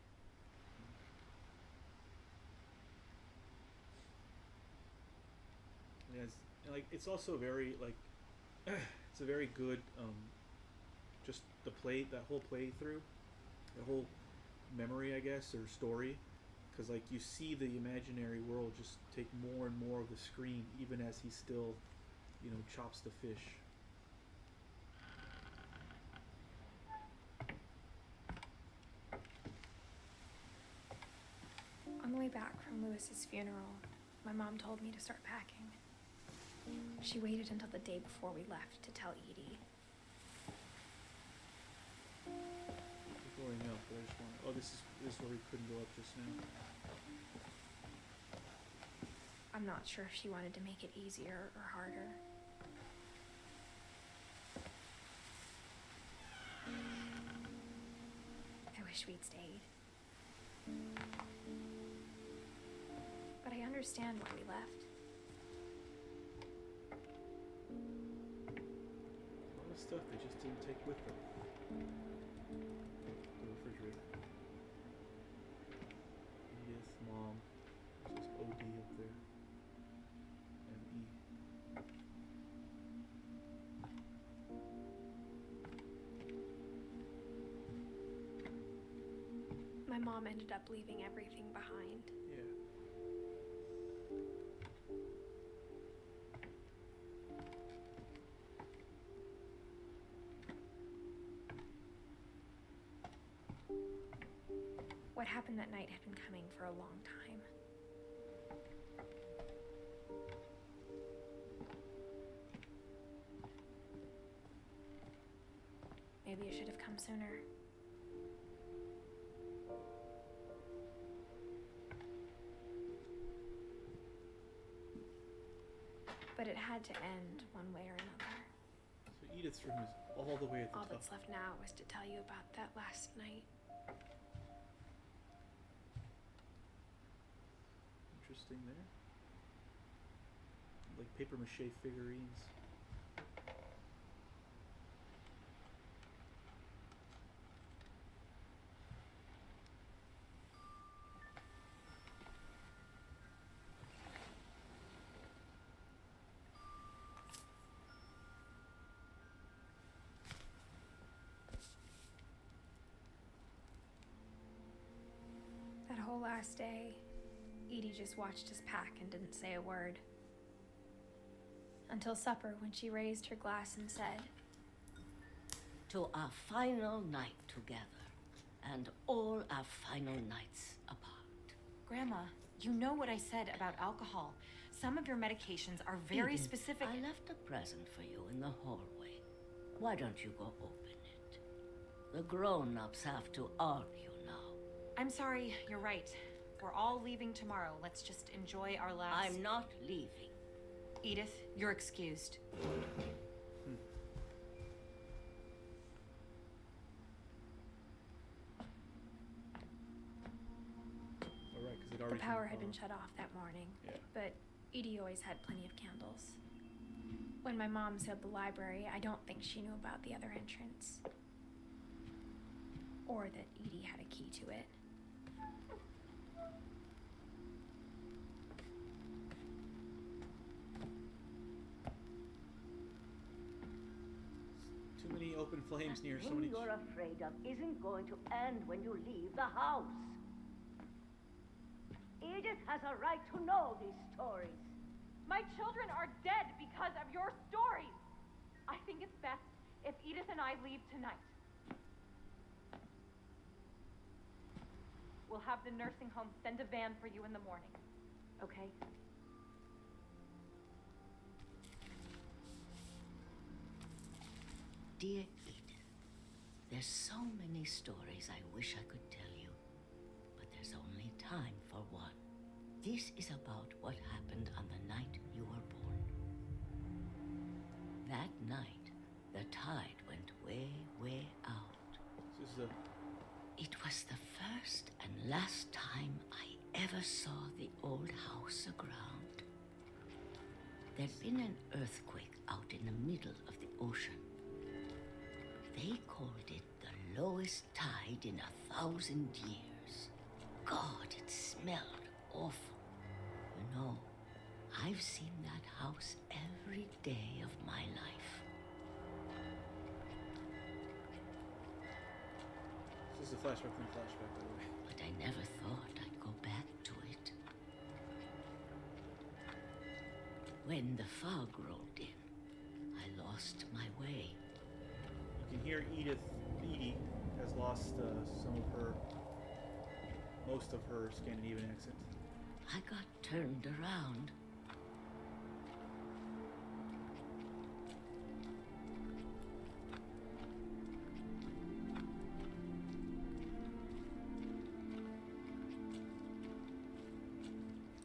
Yes, like it's also very like it's a very good just that whole playthrough, the whole memory, I guess, or story, because like you see the imaginary world just take more and more of the screen, even as he still, chops the fish. On the way back from Lewis's funeral, my mom told me to start packing. She waited until the day before we left to tell Edie. We're going up, but I just want. Oh, this is where we couldn't go up just now. I'm not sure if she wanted to make it easier or harder. I wish we'd stayed. But I understand why we left. A lot of stuff they just didn't take with them. The refrigerator. Edith, Mom. This is OD up there. M-E. My mom ended up leaving everything behind. Yeah. What happened that night had been coming for a long time. Maybe you should have come sooner. But it had to end one way or another. So Edith's room is all the way at the All top. that's left now was to tell you about that last night. Interesting there. Like paper mache figurines. That whole last day, Edie just watched us pack and didn't say a word. Until supper, when she raised her glass and said, "To our final night together, and all our final nights apart." Grandma, you know what I said about alcohol. Some of your medications are very Edith, specific. I left a present for you in the hallway. Why don't you go open it? The grown-ups have to argue now. I'm sorry, you're right. We're all leaving tomorrow. Let's just enjoy our last... I'm not leaving. Edith, you're excused. the power had been shut off that morning, but Edie always had plenty of candles. When my mom said the library, I don't think she knew about the other entrance. Or that Edie had a key to it. Too many open flames near so What many... you're afraid of isn't going to end when you leave the house. Edith has a right to know these stories. My children are dead because of your stories. I think it's best if Edith and I leave tonight. We'll have the nursing home send a van for you in the morning, okay? Dear Edith, there's so many stories I wish I could tell you, but there's only time for one. This is about what happened on the night you were born. That night, the tide went way, way out. This is It was the first and last time I ever saw the old house aground. There'd been an earthquake out in the middle of the ocean. They called it the lowest tide in 1,000 years. God, it smelled awful. You know, I've seen that house every day of my life. This is a flashback from a flashback, by the way. But I never thought I'd go back to it. When the fog rolled in, I lost my way. You can hear Edie has lost most of her Scandinavian accent. I got turned around.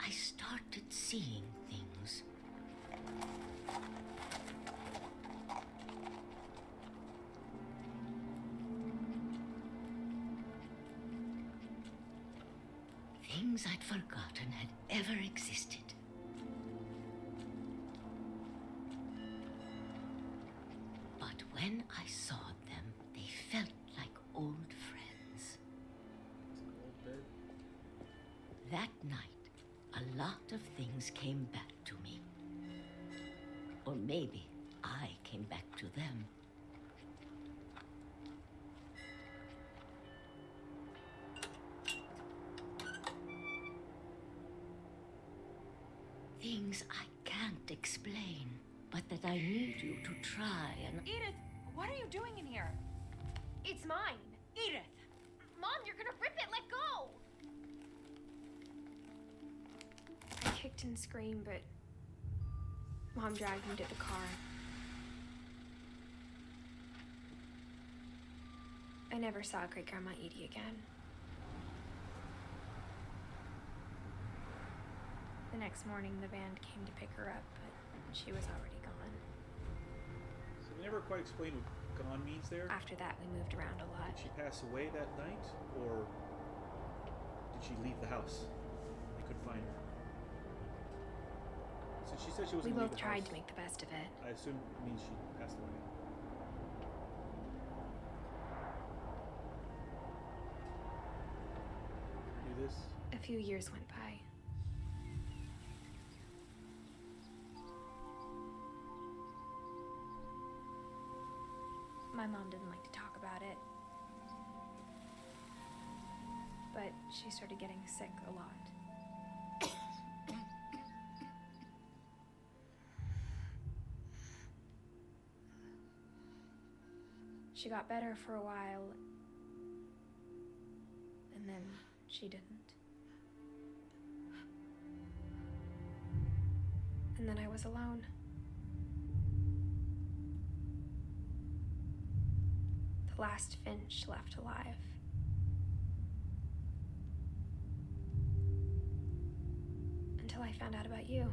I started seeing things. Things I'd forgotten had ever existed. But when I saw them, they felt like old friends. That night, a lot of things came back to me. Or maybe I came back to them. Things I can't explain, but that I need you to try and... Edith, what are you doing in here? It's mine. Edith! Mom, you're gonna rip it. Let go! I kicked and screamed, but Mom dragged me to the car. I never saw Great Grandma Edie again. The next morning, the band came to pick her up, but she was already gone. So they never quite explained what gone means there? After that, we moved around a lot. Did she pass away that night, or did she leave the house? They couldn't find her. So she said she was We going to leave both the tried house. to make the best of it. I assume it means she passed away. Do this? A few years went by. My mom didn't like to talk about it. But she started getting sick a lot. She got better for a while, and then she didn't. And then I was alone. The last Finch left alive. Until I found out about you.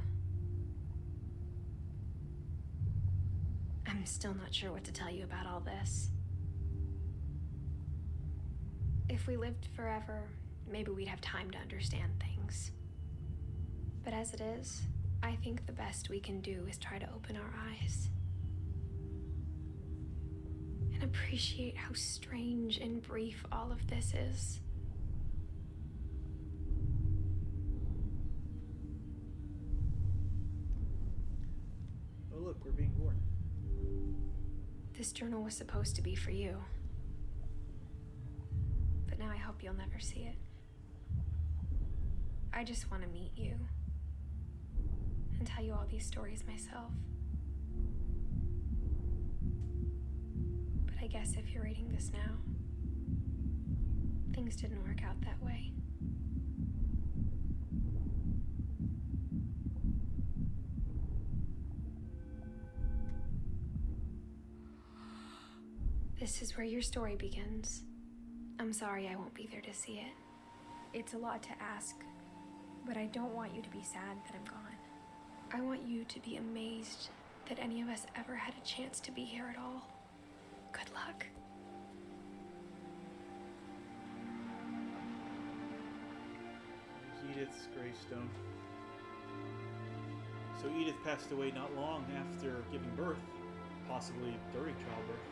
I'm still not sure what to tell you about all this. If we lived forever, maybe we'd have time to understand things. But as it is, I think the best we can do is try to open our eyes. And appreciate how strange and brief all of this is. Oh look, we're being born. This journal was supposed to be for you. But now I hope you'll never see it. I just want to meet you. And tell you all these stories myself. But I guess if you're reading this now, things didn't work out that way. This is where your story begins. I'm sorry I won't be there to see it. It's a lot to ask, but I don't want you to be sad that I'm gone. I want you to be amazed that any of us ever had a chance to be here at all. Good luck. There's Edith's gravestone. So Edith passed away not long after giving birth, possibly during childbirth.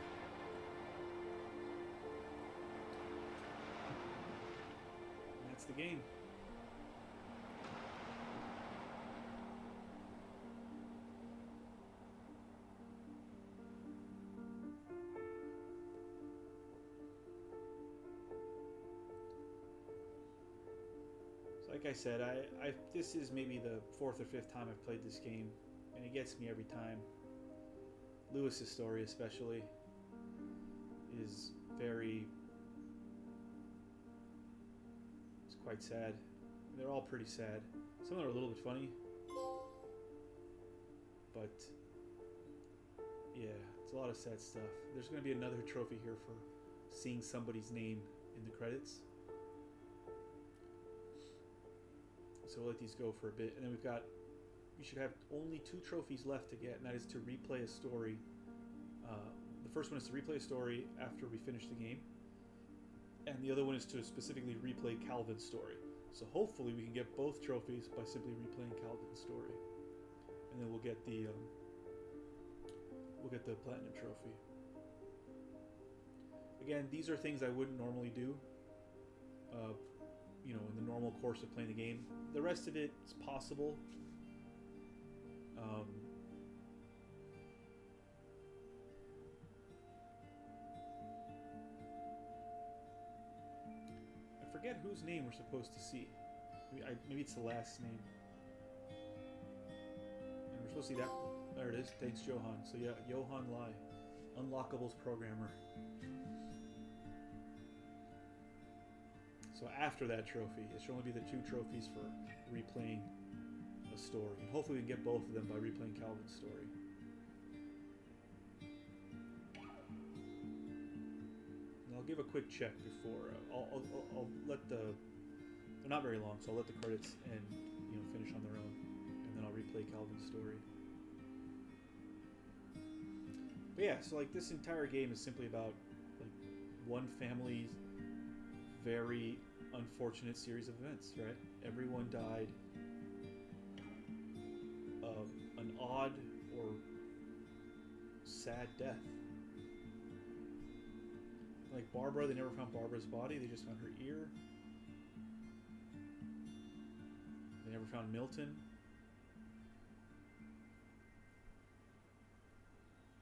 And that's the game. Like I said, I this is maybe the 4th or 5th time I've played this game, and it gets me every time. Lewis's story especially is it's quite sad. They're all pretty sad. Some of them are a little bit funny, but yeah, it's a lot of sad stuff. There's going to be another trophy here for seeing somebody's name in the credits. So we'll let these go for a bit, and then we should have only 2 trophies left to get, and that is to replay a story. The first one is to replay a story after we finish the game, and the other one is to specifically replay Calvin's story. So hopefully we can get both trophies by simply replaying Calvin's story, and then we'll get the platinum trophy. Again, these are things I wouldn't normally do. You know, in the normal course of playing the game. The rest of it is possible. I forget whose name we're supposed to see. Maybe it's the last name. And we're supposed to see that. There it is. Thanks, Johan. So yeah, Johan Lai, Unlockables programmer. So after that trophy, it should only be the 2 trophies for replaying a story. And hopefully we can get both of them by replaying Calvin's story. And I'll give a quick check before I'll let the. They're not very long, so I'll let the credits and finish on their own, and then I'll replay Calvin's story. But yeah, so like this entire game is simply about like one family's very unfortunate series of events, right? Everyone died of an odd or sad death. Like Barbara, they never found Barbara's body, they just found her ear. They never found Milton.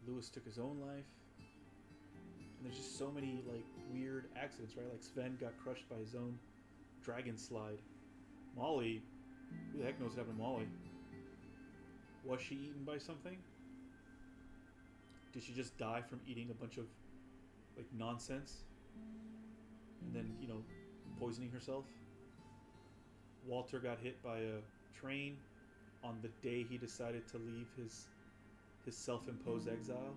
Lewis took his own life. And there's just so many like weird accidents, right? Like Sven got crushed by his own dragon slide. Molly, who the heck knows what happened to Molly? Was she eaten by something? Did she just die from eating a bunch of like nonsense? And then, poisoning herself? Walter got hit by a train on the day he decided to leave his self-imposed exile.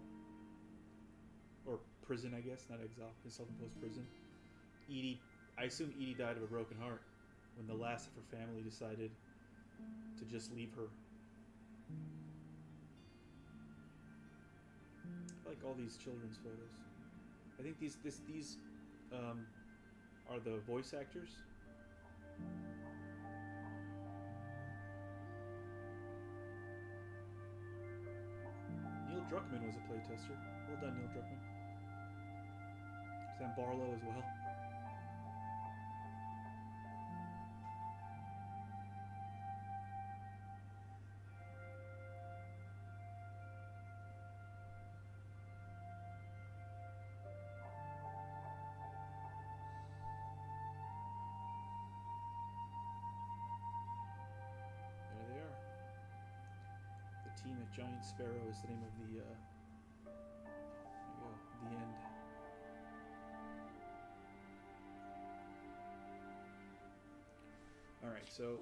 Or prison, I guess, not exile, his self-imposed prison. I assume Edie died of a broken heart when the last of her family decided to just leave her. I like all these children's photos. I think these are the voice actors. Neil Druckmann was a playtester. Well done, Neil Druckmann. Sam Barlow as well. There they are. The team at Giant Sparrow is the name of the there you go, the end. Alright, so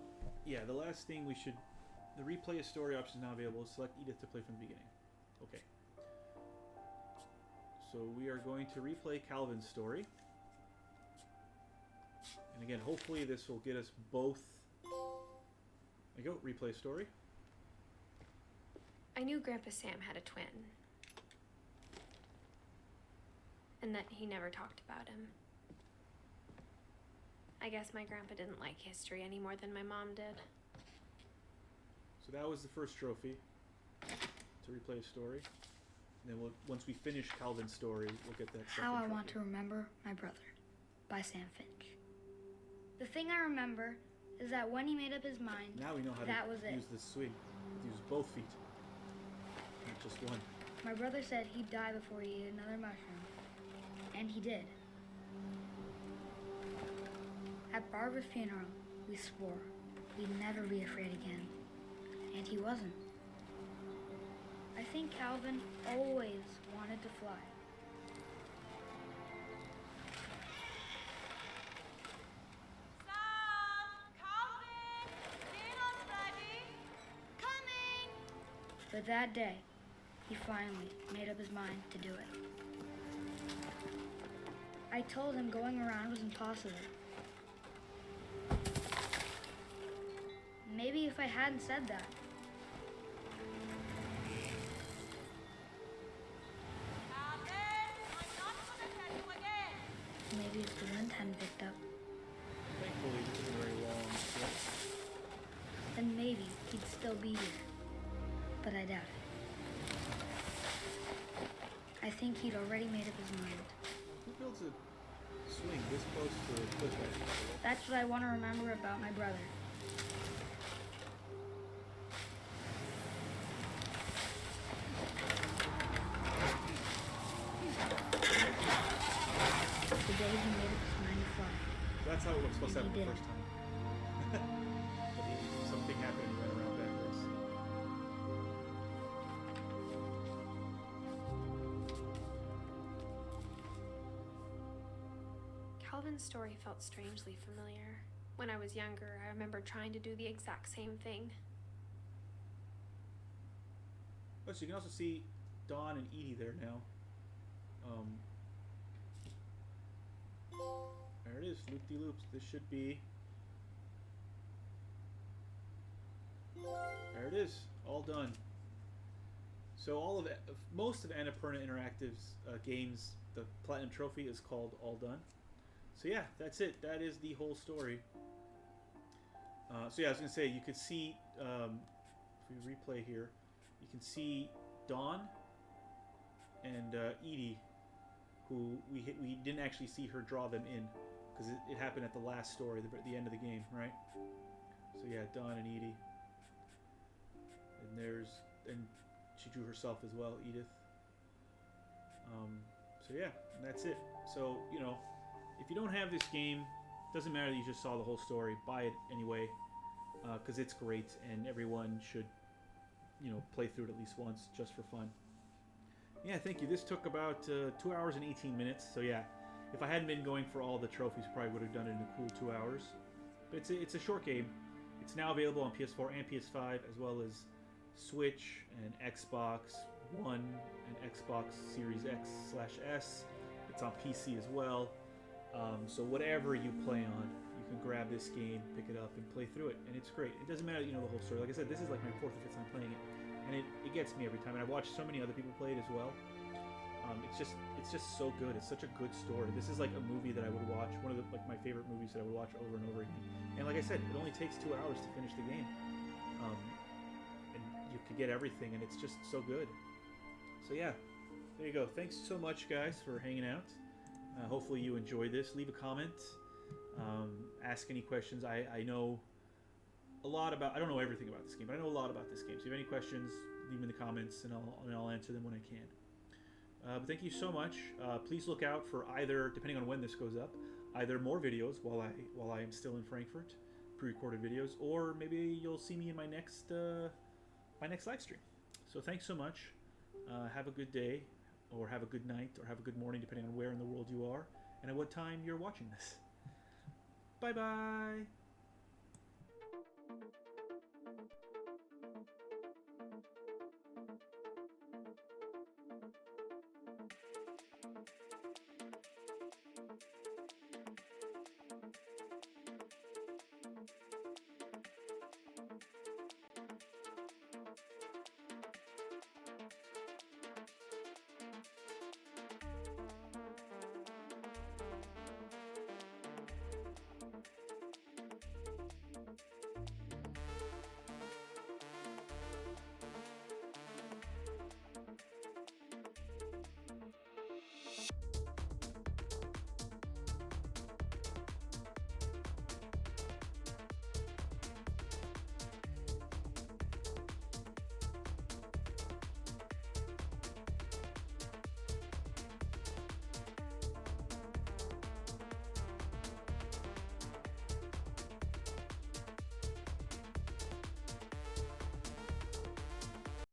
yeah, the last thing the replay a story option is now available. Select Edith to play from the beginning. Okay. So we are going to replay Calvin's story. And again, hopefully this will get us both. There you go, replay story. I knew Grandpa Sam had a twin. And that he never talked about him. I guess my grandpa didn't like history any more than my mom did. So that was the first trophy to replay a story. And then once we finish Calvin's story, we'll get that second How I trophy. Want to Remember My Brother by Sam Finch. The thing I remember is that when he made up his mind, Now we know how that to was it. use this swing. Use both feet, not just one. My brother said he'd die before he ate another mushroom. And he did. At Barbara's funeral, we swore we'd never be afraid again. And he wasn't. I think Calvin always wanted to fly. But that day, he finally made up his mind to do it. I told him going around was impossible. Maybe if I hadn't said that. Maybe if the wind hadn't picked up. Thankfully, this is a very long trip. Then maybe he'd still be here. But I doubt it. I think he'd already made up his mind. Who builds a swing this close to a cliff edge? That's what I want to remember about my brother. The day he made up his mind to fly. That's how it was supposed to happen He the did. first time. But something happened and he went around backwards. Calvin's story felt strangely familiar. When I was younger, I remember trying to do the exact same thing. Oh, so you can also see Dawn and Edie there now. it is. Loop-de-loops. This should be... There it is. All done. So all of it, most of Annapurna Interactive's games, the Platinum Trophy is called All Done. So yeah, that's it. That is the whole story. So yeah, I was going to say, you could see, if we replay here, you can see Dawn and Edie, who we didn't actually see her draw them in, because it happened at the last story, the end of the game, right? So yeah, Dawn and Edie. And she drew herself as well, Edith. So yeah, and that's it. So, you know, if you don't have this game, doesn't matter that you just saw the whole story, buy it anyway, because it's great, and everyone should, you know, play through it at least once, just for fun. Yeah, thank you. This took about 2 hours and 18 minutes, so yeah, if I hadn't been going for all the trophies, probably would have done it in a cool 2 hours. But it's a short game. It's now available on PS4 and PS5, as well as Switch and Xbox One and Xbox Series X/S. It's on PC as well. So whatever you play on, you can grab this game, pick it up, and play through it, and it's great. It doesn't matter that you know the whole story. Like I said, this is like my 4th or 5th time playing it, and it gets me every time. And I've watched so many other people play it as well. It's just so good. It's such a good story. This is like a movie that I would watch. One of the my favorite movies that I would watch over and over again. And like I said, it only takes 2 hours to finish the game. And you could get everything, and it's just so good. So yeah, there you go. Thanks so much, guys, for hanging out. Hopefully you enjoyed this. Leave a comment. Ask any questions. I know a lot about... I don't know everything about this game, but I know a lot about this game. So if you have any questions, leave them in the comments, and I'll answer them when I can. But thank you so much. Please look out for either, depending on when this goes up, either more videos while I am still in Frankfurt, pre-recorded videos, or maybe you'll see me in my next live stream. So thanks so much. Have a good day, or have a good night, or have a good morning, depending on where in the world you are, and at what time you're watching this. Bye-bye!